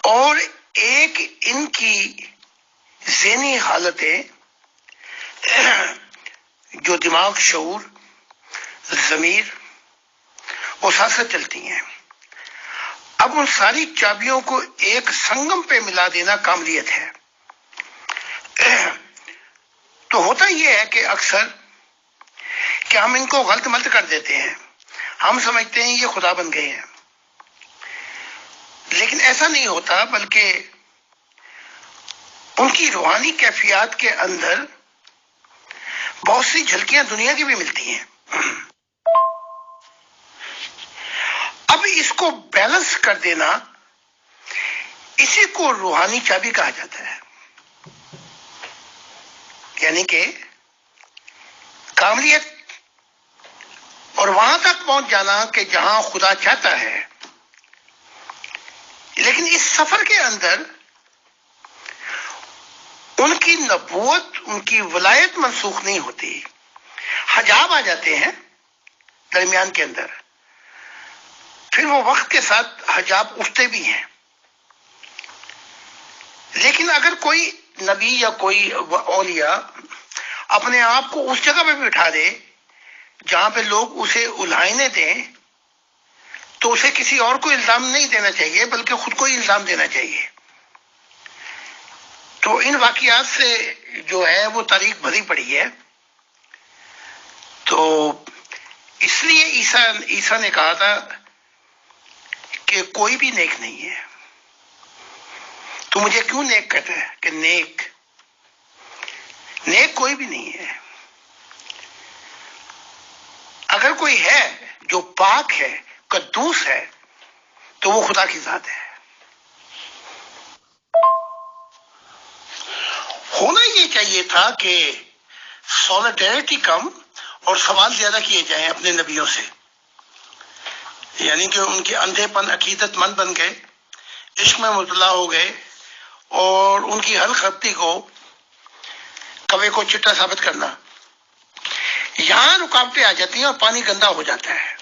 اور ایک ان کی ذہنی حالتیں جو دماغ، شعور، ضمیر وہ ساتھ ساتھ چلتی ہیں۔ اب ان ساری چابیوں کو ایک سنگم پہ ملا دینا کاملیت ہے۔ تو ہوتا یہ ہے کہ اکثر کہ ہم ان کو غلط ملت کر دیتے ہیں، ہم سمجھتے ہیں یہ خدا بن گئے ہیں، لیکن ایسا نہیں ہوتا، بلکہ ان کی روحانی کیفیات کے اندر بہت سی جھلکیاں دنیا کی بھی ملتی ہیں۔ اب اس کو بیلنس کر دینا، اسی کو روحانی چابی کہا جاتا ہے، یعنی کہ کاملیت اور وہاں تک پہنچ جانا کہ جہاں خدا چاہتا ہے۔ لیکن اس سفر کے اندر ان کی نبوت، ان کی ولایت منسوخ نہیں ہوتی، حجاب آ جاتے ہیں درمیان کے اندر، پھر وہ وقت کے ساتھ حجاب اٹھتے بھی ہیں۔ لیکن اگر کوئی نبی یا کوئی اولیاء اپنے آپ کو اس جگہ پہ بٹھا دے جہاں پہ لوگ اسے الہانے دیں، تو اسے کسی اور کو الزام نہیں دینا چاہیے، بلکہ خود کو ہی الزام دینا چاہیے۔ تو ان واقعات سے جو ہے وہ تاریخ بھری پڑی ہے۔ تو اس لیے عیسیٰ نے کہا تھا کہ کوئی بھی نیک نہیں ہے۔ تو مجھے کیوں نیک کہتا ہے کہ نیک کوئی بھی نہیں ہے۔ اگر کوئی ہے جو پاک ہے، قدوس ہے، تو وہ خدا کی ذات ہے۔ ہونا یہ چاہیے تھا کہ سولیڈیرٹی کم اور سوال زیادہ کیے جائیں اپنے نبیوں سے، یعنی کہ ان کے اندھے پن عقیدت مند بن گئے، عشق میں مبتلا ہو گئے، اور ان کی ہر غلطی کو کوے کو چٹا ثابت کرنا، یہاں رکاوٹیں آ جاتی ہیں اور پانی گندا ہو جاتا ہے۔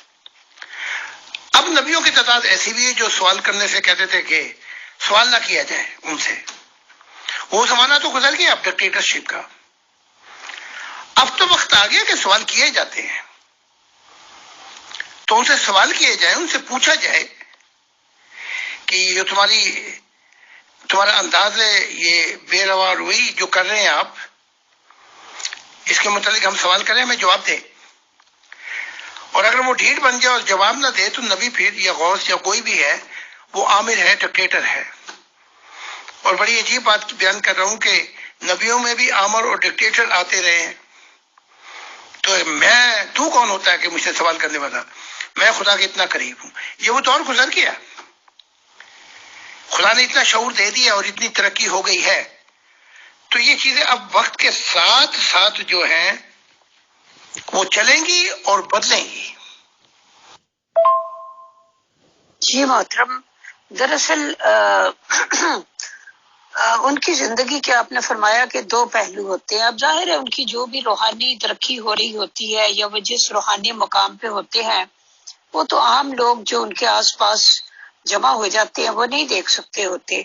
اب نبیوں کی تعداد ایسی بھی ہے جو سوال کرنے سے کہتے تھے کہ سوال نہ کیا جائے ان سے۔ وہ زمانہ تو گزر گیا اب ڈکٹیٹرشپ کا، اب تو وقت آ گیا کہ سوال کیے جاتے ہیں۔ تو ان سے سوال کیے جائیں، ان سے پوچھا جائے کہ یہ تمہارا انداز ہے، یہ بے روا روئی جو کر رہے ہیں آپ، اس کے متعلق ہم سوال کریں، ہمیں جواب دیں۔ اور اگر وہ ڈھیٹ بن جائے اور جواب نہ دے تو نبی پھر یا غوث یا کوئی بھی ہے وہ آمر ہے، ڈکٹیٹر ہے۔ اور بڑی عجیب بات بیان کر رہا ہوں کہ نبیوں میں بھی آمر اور ڈکٹیٹر آتے رہے ہیں۔ تو تو کون ہوتا ہے کہ مجھ سے سوال کرنے والا؟ میں خدا کے اتنا قریب ہوں. یہ وہ دور گزر گیا. خدا نے اتنا شعور دے دیا اور اتنی ترقی ہو گئی ہے. تو یہ چیزیں اب وقت کے ساتھ ساتھ جو ہیں وہ چلیں گی اور بدلیں گی. جی محترم، دراصل ان کی زندگی کے آپ نے فرمایا کہ دو پہلو ہوتے ہیں. اب ظاہر ہے ان کی جو بھی روحانی ترقی ہو رہی ہوتی ہے یا وہ جس روحانی مقام پہ ہوتے ہیں وہ تو عام لوگ جو ان کے آس پاس جمع ہو جاتے ہیں وہ نہیں دیکھ سکتے ہوتے.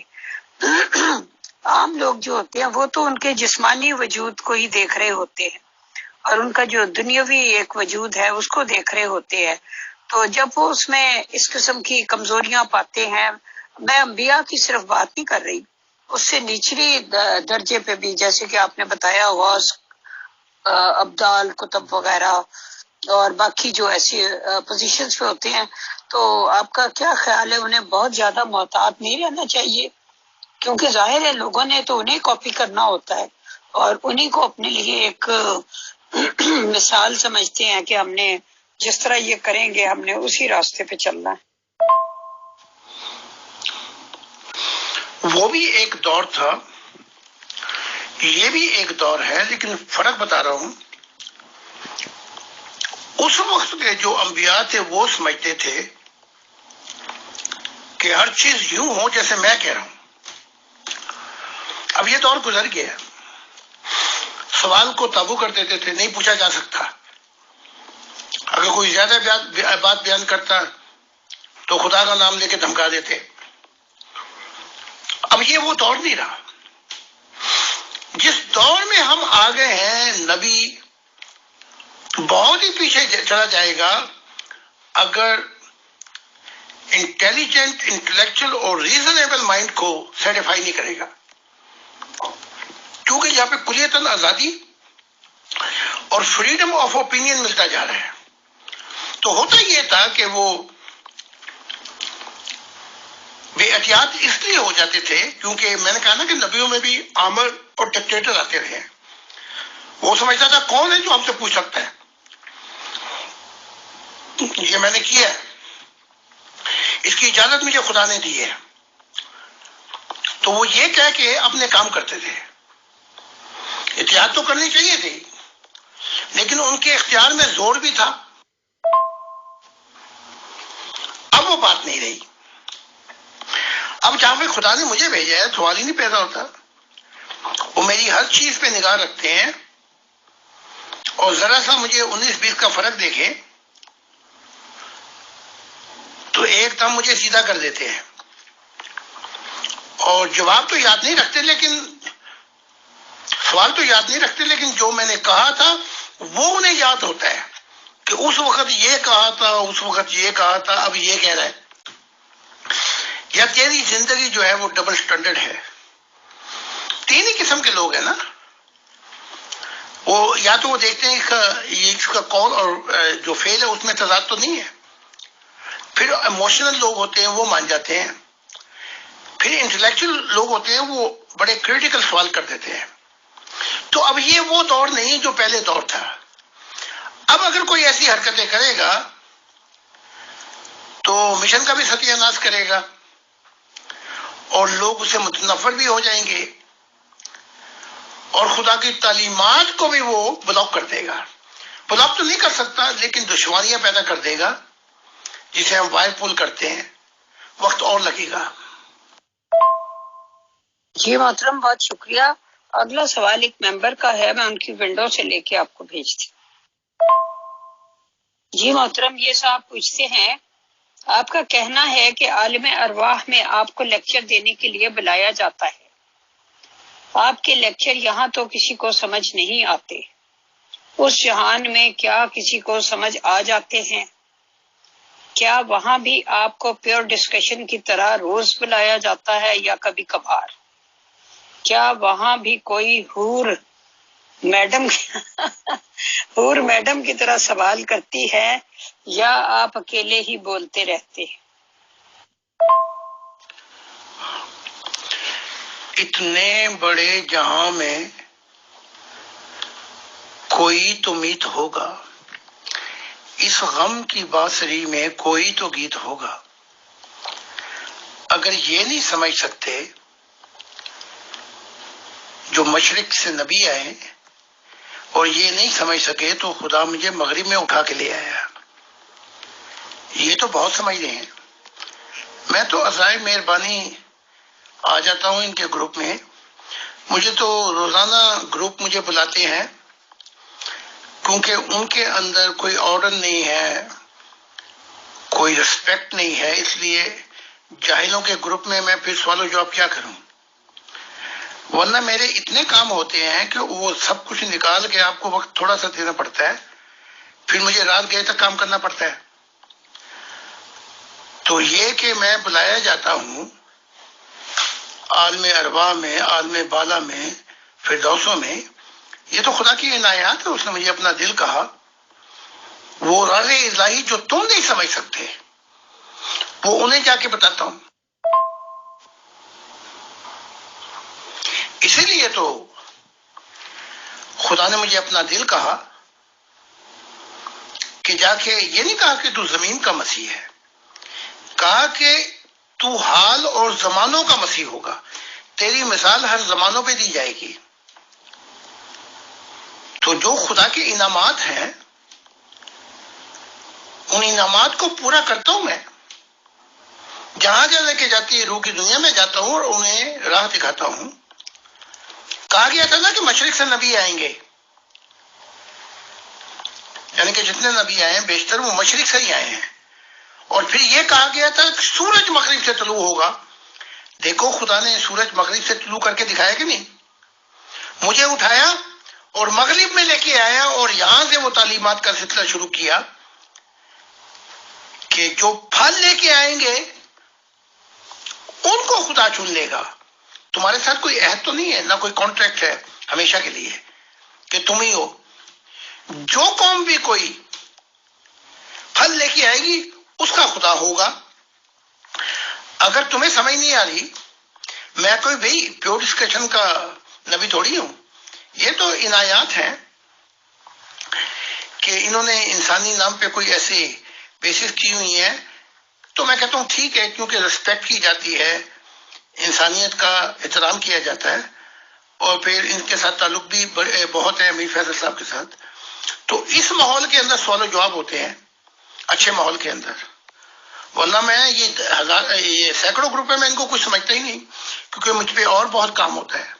عام لوگ جو ہوتے ہیں وہ تو ان کے جسمانی وجود کو ہی دیکھ رہے ہوتے ہیں اور ان کا جو دنیاوی ایک وجود ہے اس کو دیکھ رہے ہوتے ہیں. تو جب وہ اس میں اس قسم کی کمزوریاں پاتے ہیں، میں انبیاء کی صرف بات نہیں کر رہی، اس سے نچلی درجے پہ بھی، جیسے کہ آپ نے بتایا غوث، ابدال، کتب وغیرہ اور باقی جو ایسی پوزیشنز پہ ہوتے ہیں، تو آپ کا کیا خیال ہے انہیں بہت زیادہ محتاط نہیں رہنا چاہیے؟ کیونکہ ظاہر ہے لوگوں نے تو انہیں کاپی کرنا ہوتا ہے اور انہیں کو اپنے لیے ایک مثال سمجھتے ہیں کہ ہم نے جس طرح یہ کریں گے ہم نے اسی راستے پہ چلنا ہے. وہ بھی ایک دور تھا، یہ بھی ایک دور ہے، لیکن فرق بتا رہا ہوں. اس وقت کے جو انبیاء تھے وہ سمجھتے تھے کہ ہر چیز یوں ہو جیسے میں کہہ رہا ہوں. اب یہ دور گزر گیا. سوال کو تابو کر دیتے تھے، نہیں پوچھا جا سکتا. اگر کوئی زیادہ بات بیان کرتا تو خدا کا نام لے کے دھمکا دیتے. اب یہ وہ دور نہیں رہا. جس دور میں ہم آ گئے ہیں نبی بہت ہی پیچھے چلا جائے گا اگر انٹیلیجنٹ، انٹلیکچل اور ریزنیبل مائنڈ کو سیٹیفائی نہیں کرے گا. کیونکہ یہاں پہ کلیتاً آزادی اور فریڈم آف اوپینین ملتا جا رہا ہے. تو ہوتا یہ تھا کہ وہ بے احتیاط اس لیے ہو جاتے تھے کیونکہ میں نے کہا نا کہ نبیوں میں بھی آمر اور ڈکٹیٹر آتے رہے. وہ سمجھتا تھا کون ہے جو ہم سے پوچھ سکتا ہے، یہ میں نے کیا ہے، اس کی اجازت مجھے خدا نے دی ہے. تو وہ یہ کہہ کے اپنے کام کرتے تھے. احتیاط تو کرنی چاہیے تھی لیکن ان کے اختیار میں زور بھی تھا. اب وہ بات نہیں رہی. اب جہاں پہ خدا نے مجھے بھیجا ہے سوال ہی نہیں پیدا ہوتا. وہ میری ہر چیز پہ نگاہ رکھتے ہیں اور ذرا سا مجھے 19-20 کا فرق دیکھیں تو ایک دم مجھے سیدھا کر دیتے ہیں. اور جواب تو یاد نہیں رکھتے، لیکن سوال تو یاد نہیں رکھتے، لیکن جو میں نے کہا تھا وہ انہیں یاد ہوتا ہے کہ اس وقت یہ کہا تھا، اس وقت یہ کہا تھا، اب یہ کہہ رہا ہے. یا تیری زندگی جو ہے وہ ڈبل سٹینڈرڈ ہے. تین ہی قسم کے لوگ ہیں نا. وہ یا تو وہ دیکھتے ہیں اس کا قول اور جو فعل ہے اس میں تضاد تو نہیں ہے. پھر ایموشنل لوگ ہوتے ہیں وہ مان جاتے ہیں. پھر انٹلیکچوئل لوگ ہوتے ہیں وہ بڑے کریٹیکل سوال کر دیتے ہیں. تو اب یہ وہ دور نہیں جو پہلے دور تھا. اب اگر کوئی ایسی حرکتیں کرے گا تو مشن کا بھی ستیہ ناش کرے گا اور لوگ اسے متنفر بھی ہو جائیں گے اور خدا کی تعلیمات کو بھی وہ بلاک کر دے گا. بلاک تو نہیں کر سکتا لیکن دشواریاں پیدا کر دے گا جسے ہم وائر پول کرتے ہیں. وقت اور لگے گا. جی محترم، بہت شکریہ. اگلا سوال ایک ممبر کا ہے، میں ان کی ونڈو سے لے کے آپ کو بھیجتی ہوں. جی محترم، یہ صاحب پوچھتے ہیں آپ کا کہنا ہے کہ عالم ارواح میں آپ کو لیکچر دینے کے لیے بلایا جاتا ہے. آپ کے لیکچر یہاں تو کسی کو سمجھ نہیں آتے، اس جہان میں کیا کسی کو سمجھ آ جاتے ہیں؟ کیا وہاں بھی آپ کو پیور ڈسکشن کی طرح روز بلایا جاتا ہے یا کبھی کبھار؟ کیا وہاں بھی کوئی حور میڈم کی طرح سوال کرتی ہے یا آپ اکیلے ہی بولتے رہتے ہیں؟ اتنے بڑے جہاں میں کوئی تو میت ہوگا، اس غم کی بانسری میں کوئی تو گیت ہوگا۔ اگر یہ نہیں سمجھ سکتے جو مشرق سے نبی آئے اور یہ نہیں سمجھ سکے تو خدا مجھے مغرب میں اٹھا کے لے آیا۔ یہ تو بہت سمجھ رہے ہیں۔ میں تو عزائے مہربانی آ جاتا ہوں ان کے گروپ میں، مجھے تو روزانہ گروپ مجھے بلاتے ہیں، کیونکہ ان کے اندر کوئی آرڈر نہیں ہے، کوئی رسپیکٹ نہیں ہے، اس لیے جاہلوں کے گروپ میں میں پھر سوال و جواب کیا کروں؟ ورنہ میرے اتنے کام ہوتے ہیں کہ وہ سب کچھ نکال کے آپ کو وقت تھوڑا سا دینا پڑتا ہے، پھر مجھے رات گئے تک کام کرنا پڑتا ہے۔ تو یہ کہ میں بلایا جاتا ہوں عالم ارواح میں، عالم بالا میں، فردوسوں میں، یہ تو خدا کی عنایات ہے۔ اس نے مجھے اپنا دل کہا، وہ راز الہی جو تم نہیں سمجھ سکتے وہ انہیں جا کے بتاتا ہوں۔ اسی لیے تو خدا نے مجھے اپنا دل کہا کہ جا کے یہ نہیں کہا کہ تو زمین کا مسیح ہے، کہا کہ تو حال اور زمانوں کا مسیح ہوگا، تیری مثال ہر زمانوں پہ دی جائے گی۔ تو جو خدا کے انعامات ہیں ان انعامات کو پورا کرتا ہوں میں، جہاں جہاں لے کے جاتی ہے روح کی دنیا میں جاتا ہوں اور انہیں راہ دکھاتا ہوں۔ کہا گیا تھا نا کہ مشرق سے نبی آئیں گے، یعنی کہ جتنے نبی آئے ہیں بیشتر وہ مشرق سے ہی آئے ہیں۔ اور پھر یہ کہا گیا تھا کہ سورج مغرب سے طلوع ہوگا۔ دیکھو خدا نے سورج مغرب سے طلوع کر کے دکھایا کہ نہیں؟ مجھے اٹھایا اور مغرب میں لے کے آیا اور یہاں سے وہ تعلیمات کا سلسلہ شروع کیا کہ جو پھل لے کے آئیں گے ان کو خدا چن لے گا۔ تمہارے ساتھ کوئی عہد تو نہیں ہے، نہ کوئی کانٹریکٹ ہے ہمیشہ کے لیے کہ تم ہی ہو۔ جو قوم بھی کوئی پھل لے کے آئے گی اس کا خدا ہوگا۔ اگر تمہیں سمجھ نہیں آ رہی، میں کوئی بھائی پیور ڈسکشن کا نبی تھوڑی ہوں، یہ تو عنایات ہیں کہ انہوں نے انسانی نام پہ کوئی ایسی بیسس کی ہوئی ہیں۔ تو میں کہتا ہوں ٹھیک ہے، کیونکہ رسپیکٹ کی جاتی ہے، انسانیت کا احترام کیا جاتا ہے، اور پھر ان کے ساتھ تعلق بھی بہت ہے امیر فیصل صاحب کے ساتھ۔ تو اس ماحول کے اندر سوال و جواب ہوتے ہیں، اچھے ماحول کے اندر۔ ورنہ میں یہ سینکڑوں گروپ ہے، میں ان کو کچھ سمجھتا ہی نہیں، کیونکہ مجھ پہ اور بہت کام ہوتا ہے۔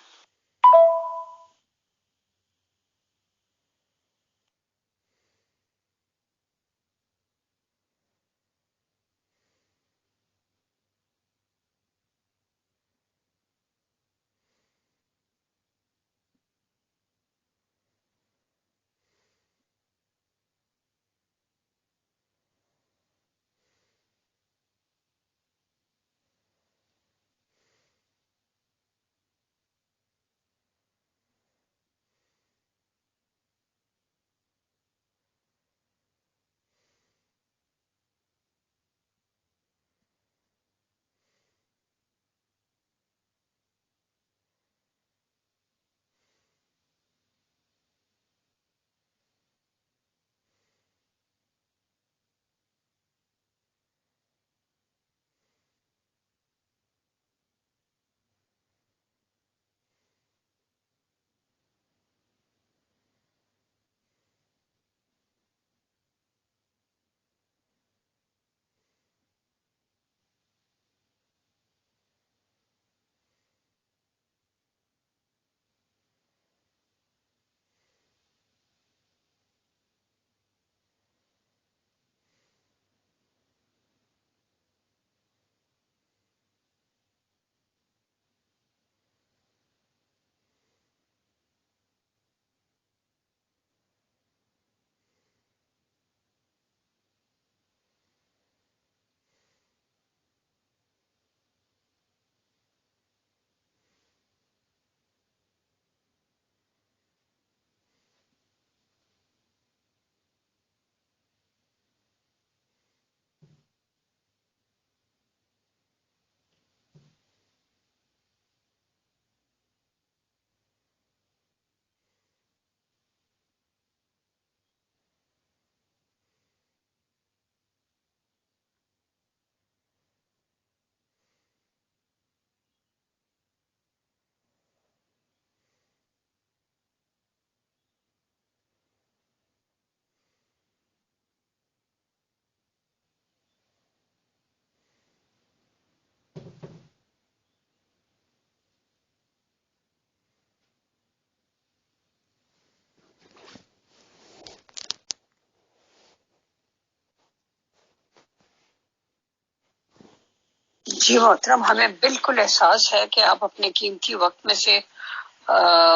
جی محترم، ہمیں بالکل احساس ہے کہ آپ اپنے قیمتی وقت میں سے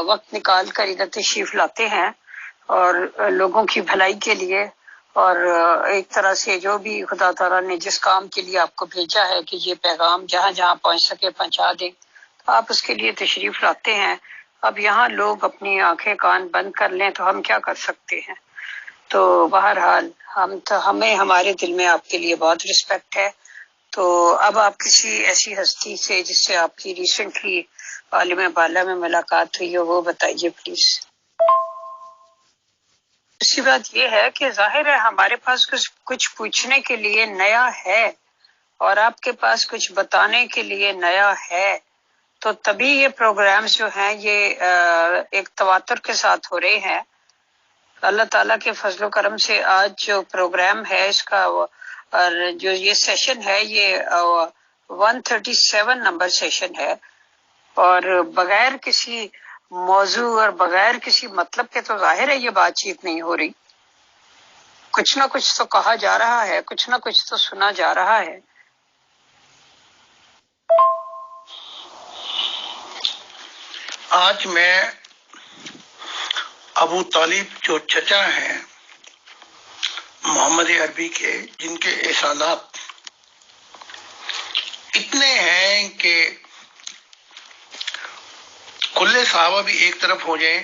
وقت نکال کر ادھر تشریف لاتے ہیں اور لوگوں کی بھلائی کے لیے، اور ایک طرح سے جو بھی خدا تعالیٰ نے جس کام کے لیے آپ کو بھیجا ہے کہ یہ پیغام جہاں جہاں پہنچ سکے پہنچا دیں، تو آپ اس کے لیے تشریف لاتے ہیں۔ اب یہاں لوگ اپنی آنکھیں کان بند کر لیں تو ہم کیا کر سکتے ہیں؟ تو بہرحال ہمیں ہمارے دل میں آپ کے لیے بہت رسپیکٹ ہے۔ تو اب آپ کسی ایسی ہستی سے جس سے آپ کی ریسنٹلی عالم بالا میں ملاقات ہوئی ہو وہ بتائیے پلیز۔ دوسری بات یہ ہے کہ ظاہر ہے ہمارے پاس کچھ پوچھنے کے لیے نیا ہے اور آپ کے پاس کچھ بتانے کے لیے نیا ہے، تو تبھی یہ پروگرامز جو ہیں یہ ایک تواتر کے ساتھ ہو رہے ہیں۔ اللہ تعالیٰ کے فضل و کرم سے آج جو پروگرام ہے اس کا اور جو یہ سیشن ہے یہ 137 نمبر سیشن ہے، اور بغیر کسی موضوع اور بغیر کسی مطلب کے تو ظاہر ہے یہ بات چیت نہیں ہو رہی۔ کچھ نہ کچھ تو کہا جا رہا ہے، کچھ نہ کچھ تو سنا جا رہا ہے۔ آج میں ابو طالب جو چچا ہیں محمد عربی کے، جن کے احسانات اتنے ہیں کہ کل صحابہ بھی ایک طرف ہو جائیں،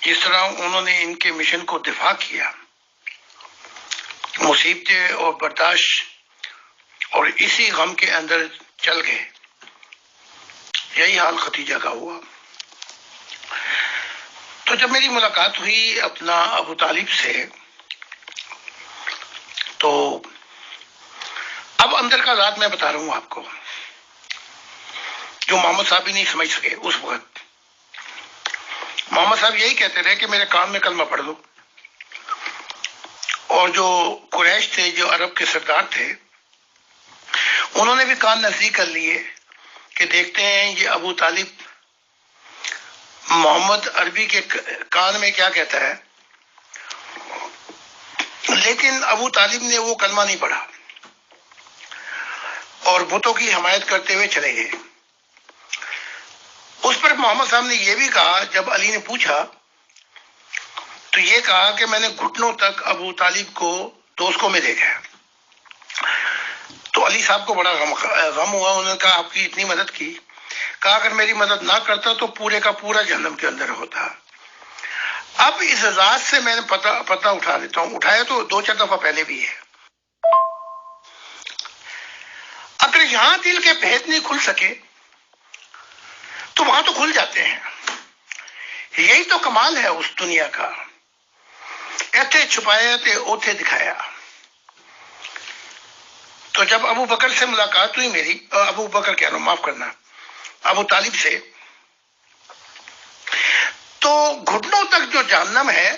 جس طرح انہوں نے ان کے مشن کو دفاع کیا، مصیبتیں اور برداشت اور اسی غم کے اندر چل گئے۔ یہی حال ختیجہ کا ہوا۔ تو جب میری ملاقات ہوئی اپنا ابو طالب سے، تو اب اندر کا رات میں بتا رہا ہوں آپ کو، جو محمد صاحب بھی نہیں سمجھ سکے اس وقت۔ محمد صاحب یہی کہتے رہے کہ میرے کان میں کلمہ پڑھ دو، اور جو قریش تھے، جو عرب کے سردار تھے، انہوں نے بھی کان نزدیک کر لیے کہ دیکھتے ہیں یہ ابو طالب محمد عربی کے کان میں کیا کہتا ہے۔ لیکن ابو طالب نے وہ کلمہ نہیں پڑھا اور بتوں کی حمایت کرتے ہوئے چلے گئے۔ اس پر محمد صاحب نے یہ بھی کہا، جب علی نے پوچھا تو یہ کہا کہ میں نے گھٹنوں تک ابو طالب کو دوستوں میں دیکھا ہے۔ تو علی صاحب کو بڑا غم ہوا، انہوں نے کہا آپ کی اتنی مدد کی، کہا اگر میری مدد نہ کرتا تو پورے کا پورا جہنم کے اندر ہوتا۔ اب اس ذات سے میں نے پتہ اٹھا لیتا ہوں، اٹھایا تو 2-4 دفعہ پہلے بھی ہے۔ اگر یہاں دل کے بھید نہیں کھل سکے تو وہاں تو کھل جاتے ہیں۔ یہی تو کمال ہے اس دنیا کا، ایتھے چھپایا تے اوتھے دکھایا۔ تو جب ابو بکر سے ملاقات ہوئی میری، ابو بکر کہہ رہا ہوں، معاف کرنا، ابو طالب سے، تو گھٹنوں تک جو جہنم ہے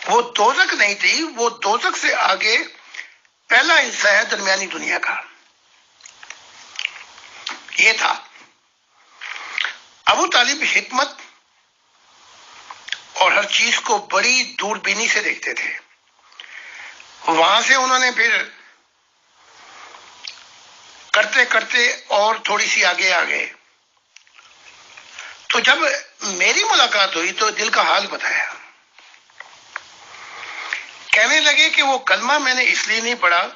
وہ دوزخ نہیں تھی، وہ دوزخ سے آگے پہلا حصہ ہے درمیانی دنیا کا، یہ تھا۔ ابو طالب حکمت اور ہر چیز کو بڑی دوربینی سے دیکھتے تھے۔ وہاں سے انہوں نے پھر کرتے کرتے اور تھوڑی سی آگے آ گئے۔ تو جب میری ملاقات ہوئی تو دل کا حال بتایا، کہنے لگے کہ وہ کلمہ میں نے اس لیے نہیں پڑھا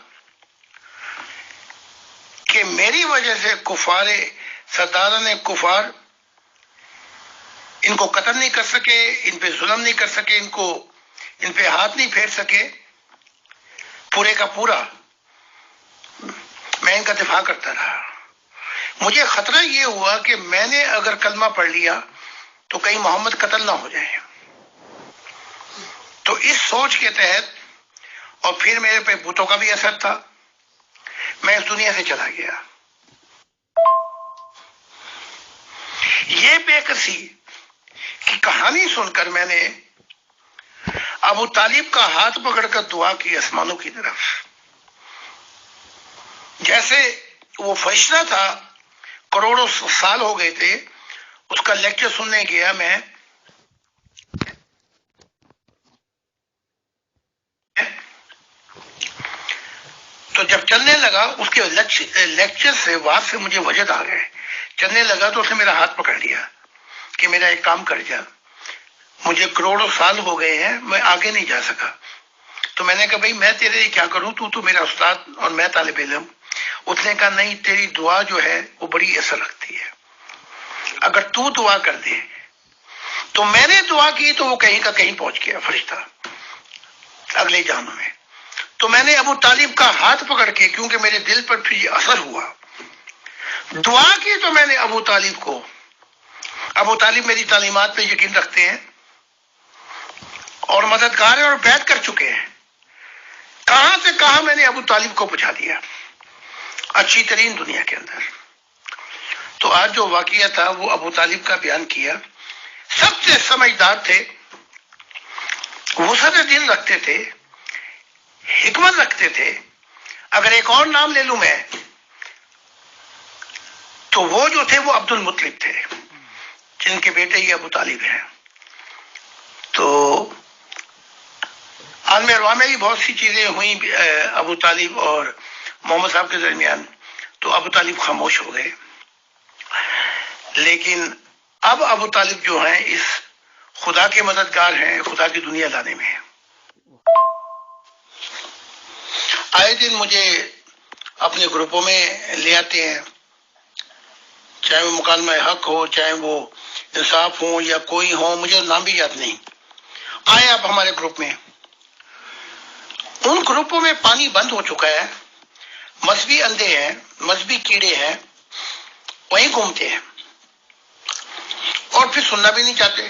کہ میری وجہ سے کفار سرداران کفار ان کو قتل نہیں کر سکے، ان پہ ظلم نہیں کر سکے، ان پہ ہاتھ نہیں پھیر سکے، پورے کا پورا میں ان کا دفاع کرتا رہا۔ مجھے خطرہ یہ ہوا کہ میں نے اگر کلمہ پڑھ لیا تو کہیں محمد قتل نہ ہو جائے۔ تو اس سوچ کے تحت، اور پھر میرے پہ بتوں کا بھی اثر تھا، میں اس دنیا سے چلا گیا۔ یہ بے کسی کی کہانی سن کر میں نے ابو طالب کا ہاتھ پکڑ کر دعا کی آسمانوں کی طرف، جیسے وہ فرشتہ تھا، کروڑوں سال ہو گئے تھے، اس کا لیکچر سننے گیا میں، تو جب چلنے لگا اس کے لیکچر سے وہاں سے مجھے وجد آ گئے. چلنے لگا تو اس نے میرا ہاتھ پکڑ لیا کہ میرا ایک کام کر جا, مجھے کروڑوں سال ہو گئے ہیں, میں آگے نہیں جا سکا. تو میں نے کہا بھائی میں تیرے لیے کیا کروں, تو میرا استاد اور میں طالب علم. اس نے کہا نہیں, تیری دعا جو ہے وہ بڑی اثر رکھتی ہے, اگر تو دعا کر دے. تو میں نے دعا کی تو وہ کہیں کا کہیں پہنچ گیا فرشتہ اگلے جانوں میں. تو میں نے ابو طالب کا ہاتھ پکڑ کے, کیونکہ میرے دل پر پھر یہ اثر ہوا, دعا کی تو میں نے ابو طالب کو. ابو طالب میری تعلیمات پہ یقین رکھتے ہیں اور مددگار ہیں اور بیعت کر چکے ہیں. کہاں سے کہاں میں نے ابو طالب کو پہنچا دیا, اچھی ترین دنیا کے اندر. تو آج جو واقعہ تھا وہ ابو طالب کا بیان کیا. سب سے سمجھدار تھے, وسعت دل رکھتے تھے, حکمت رکھتے تھے. اگر ایک اور نام لے لوں میں تو وہ جو تھے وہ عبد المطلب تھے, جن کے بیٹے ہی ابو طالب ہیں. تو عالم ارواح میں بھی بہت سی چیزیں ہوئیں ابو طالب اور محمد صاحب کے درمیان, تو ابو طالب خاموش ہو گئے. لیکن اب ابو طالب جو ہیں اس خدا کے مددگار ہیں, خدا کی دنیا لانے میں. آئے دن مجھے اپنے گروپوں میں لے آتے ہیں, چاہے وہ مکالمہ حق ہو, چاہے وہ انصاف ہو یا کوئی ہو, مجھے نام بھی یاد نہیں. آئے آپ ہمارے گروپ میں. ان گروپوں میں پانی بند ہو چکا ہے, مذہبی اندھے ہیں, مذہبی کیڑے ہیں, وہیں گھومتے ہیں اور پھر سننا بھی نہیں چاہتے.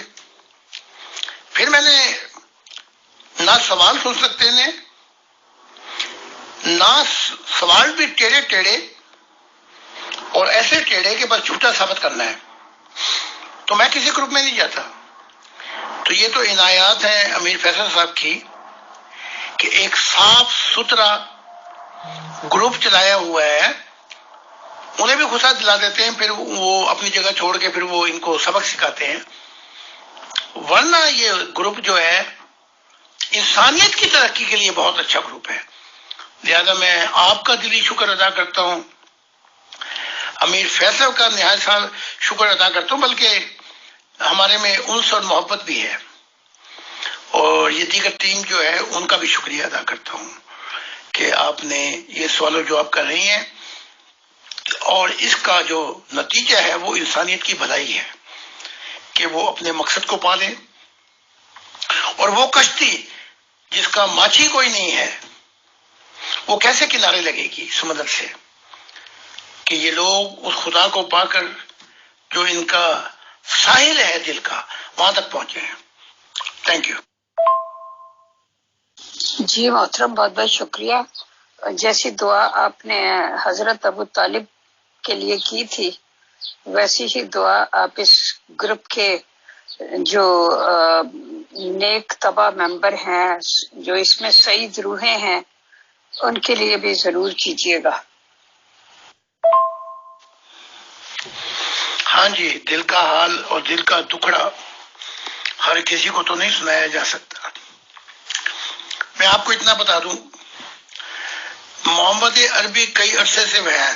پھر میں نے نہ سوال سن سکتے نے, نہ سوال بھی ٹیڑے ٹیڑے اور ایسے ٹیڑے کہ بس جھوٹا ثابت کرنا ہے. تو میں کسی گروپ میں نہیں جاتا. تو یہ تو عنایات ہیں امیر فیصل صاحب کی کہ ایک صاف ستھرا گروپ چلایا ہوا ہے, انہیں بھی غصہ دلا دیتے ہیں, پھر وہ اپنی جگہ چھوڑ کے پھر وہ ان کو سبق سکھاتے ہیں. ورنہ یہ گروپ جو ہے انسانیت کی ترقی کے لیے بہت اچھا گروپ ہے. لہذا میں آپ کا دلی شکر ادا کرتا ہوں, امیر فیصل کا نہایت سال شکر ادا کرتا ہوں, بلکہ ہمارے میں انس اور محبت بھی ہے, اور یہ دیگر ٹیم جو ہے ان کا بھی شکریہ ادا کرتا ہوں کہ آپ نے یہ سوال و جواب کر رہی ہیں, اور اس کا جو نتیجہ ہے وہ انسانیت کی بھلائی ہے کہ وہ اپنے مقصد کو پا لیں. اور وہ کشتی جس کا ماچھی کوئی نہیں ہے وہ کیسے کنارے لگے گی سمندر سے, کہ یہ لوگ اس خدا کو پا کر جو ان کا ساحل ہے دل کا وہاں تک پہنچے ہیں. Thank you. جی محترم, بہت بہت شکریہ. جیسی دعا آپ نے حضرت ابو طالب کے لیے کی تھی, ویسی ہی دعا آپ اس گروپ کے جو نیک طبع ممبر ہیں, جو اس میں سعید روحیں ہیں, ان کے لیے بھی ضرور کیجیے گا. ہاں جی, دل کا حال اور دل کا دکھڑا ہر کسی کو تو نہیں سنایا جا سکتا. میں آپ کو اتنا بتا دوں, محمد عربی کئی عرصے سے ہیں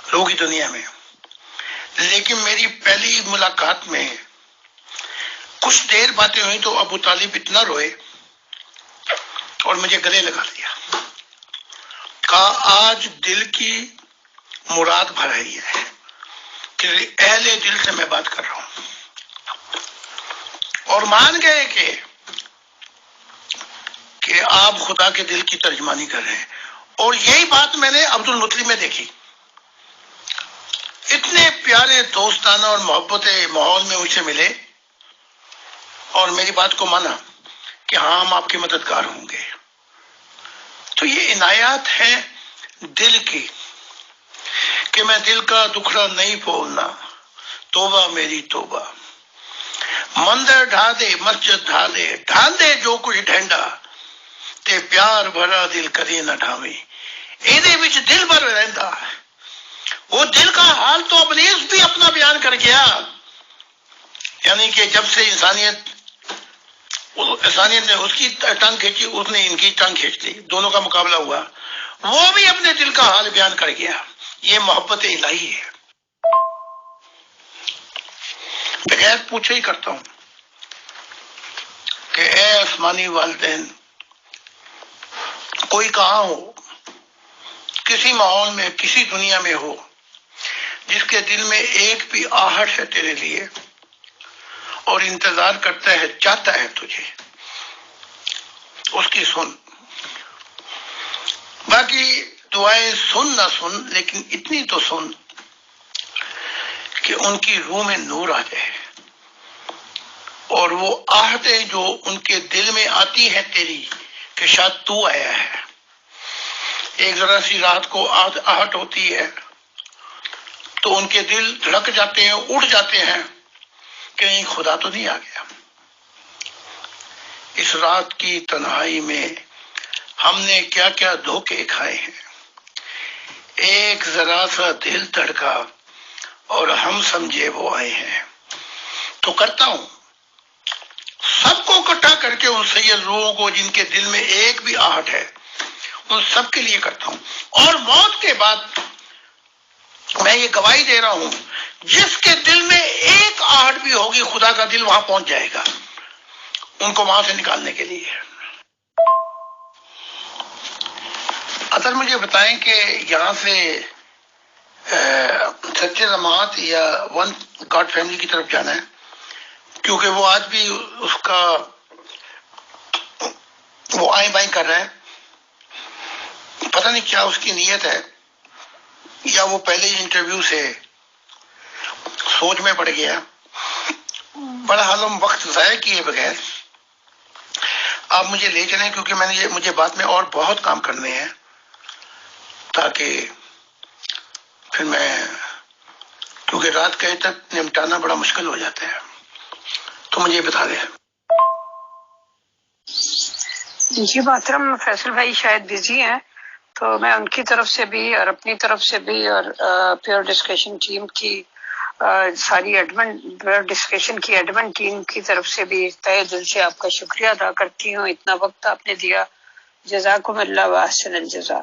لوگوں کی دنیا میں, لیکن میری پہلی ملاقات میں کچھ دیر باتیں ہوئی تو ابو طالب اتنا روئے اور مجھے گلے لگا لیا, کہا آج دل کی مراد بھر رہی ہے کہ اہل دل سے میں بات کر رہا ہوں, اور مان گئے کہ آپ خدا کے دل کی ترجمانی کر رہے ہیں. اور یہی بات میں نے عبد المطلب میں دیکھی. اتنے پیارے دوستانہ اور محبت ماحول میں مجھ سے ملے اور میری بات کو مانا کہ ہاں ہم آپ کے مددگار ہوں گے. تو یہ عنایات ہیں دل کی کہ میں دل کا دکھڑا نہیں بولنا, توبہ میری توبہ. مندر ڈھا دے مسجد ڈھال دے جو کچھ ڈھینڈا, تے پیار بھرا دل کدی نہ ڈھاویں, ایدے وچ دل بھر رہندا. وہ دل کا حال تو ابلیس بھی اپنا بیان کر گیا, یعنی کہ جب سے انسانیت انسانیت نے اس کی ٹانگ کھینچی، اس نے ان کی ٹانگ کھینچ لی، دونوں کا مقابلہ ہوا، وہ بھی اپنے دل کا حال بیان کر گیا۔ یہ محبت الہی ہے۔ بغیر پوچھے ہی کرتا ہوں کہ اے آسمانی والدین، کوئی کہاں ہو، کسی ماحول میں، کسی دنیا میں ہو، جس کے دل میں ایک بھی آہٹ ہے تیرے لیے اور انتظار کرتا ہے، چاہتا ہے تجھے، اس کی سن۔ باقی دعائیں سن نہ سن، لیکن اتنی تو سن کہ ان کی روح میں نور آ جائے، اور وہ آہٹیں جو ان کے دل میں آتی ہیں تیری کہ شاید تو آیا ہے، ایک ذرا سی رات کو آہٹ ہوتی ہے تو ان کے دل دھڑک جاتے ہیں، اٹھ جاتے ہیں کہ کہیں خدا تو نہیں آ گیا۔ اس رات کی تنہائی میں ہم نے کیا کیا دھوکے کھائے ہیں، ایک ذرا سا دل دھڑکا اور ہم سمجھے وہ آئے ہیں۔ تو کرتا ہوں سب کو اکٹھا کر کے ان سید روحوں کو جن کے دل میں ایک بھی آہٹ ہے، ان سب کے لیے کرتا ہوں، اور موت کے بعد میں یہ گواہی دے رہا ہوں، جس کے دل میں ایک آہٹ بھی ہوگی خدا کا دل وہاں پہنچ جائے گا ان کو وہاں سے نکالنے کے لیے۔ اصل مجھے بتائیں کہ یہاں سے سچے جماعت یا ون گاڈ فیملی کی طرف جانا ہے، کیونکہ وہ آج بھی اس کا وہ آئیں بائیں کر رہا ہے، پتہ نہیں کیا اس کی نیت ہے، یا وہ پہلے ہی انٹرویو سے سوچ میں پڑ گیا۔ بہرحال ہم وقت ضائع کیے بغیر آپ مجھے لے چلیں، کیونکہ مجھے بعد میں اور بہت کام کرنے ہیں، تاکہ پھر کیونکہ رات گئے تک نمٹانا بڑا مشکل ہو جاتا ہے، تو مجھے بتا دیں۔ جی محترم فیصل بھائی شاید بزی ہیں، تو میں ان کی طرف سے بھی اور اپنی طرف سے بھی اور پیور ڈسکشن ٹیم کی ساری ایڈمن ڈسکشن کی ایڈمن ٹیم کی طرف سے بھی تہہ دل سے آپ کا شکریہ ادا کرتی ہوں، اتنا وقت آپ نے دیا۔ جزاکم اللہ واحسن الجزا۔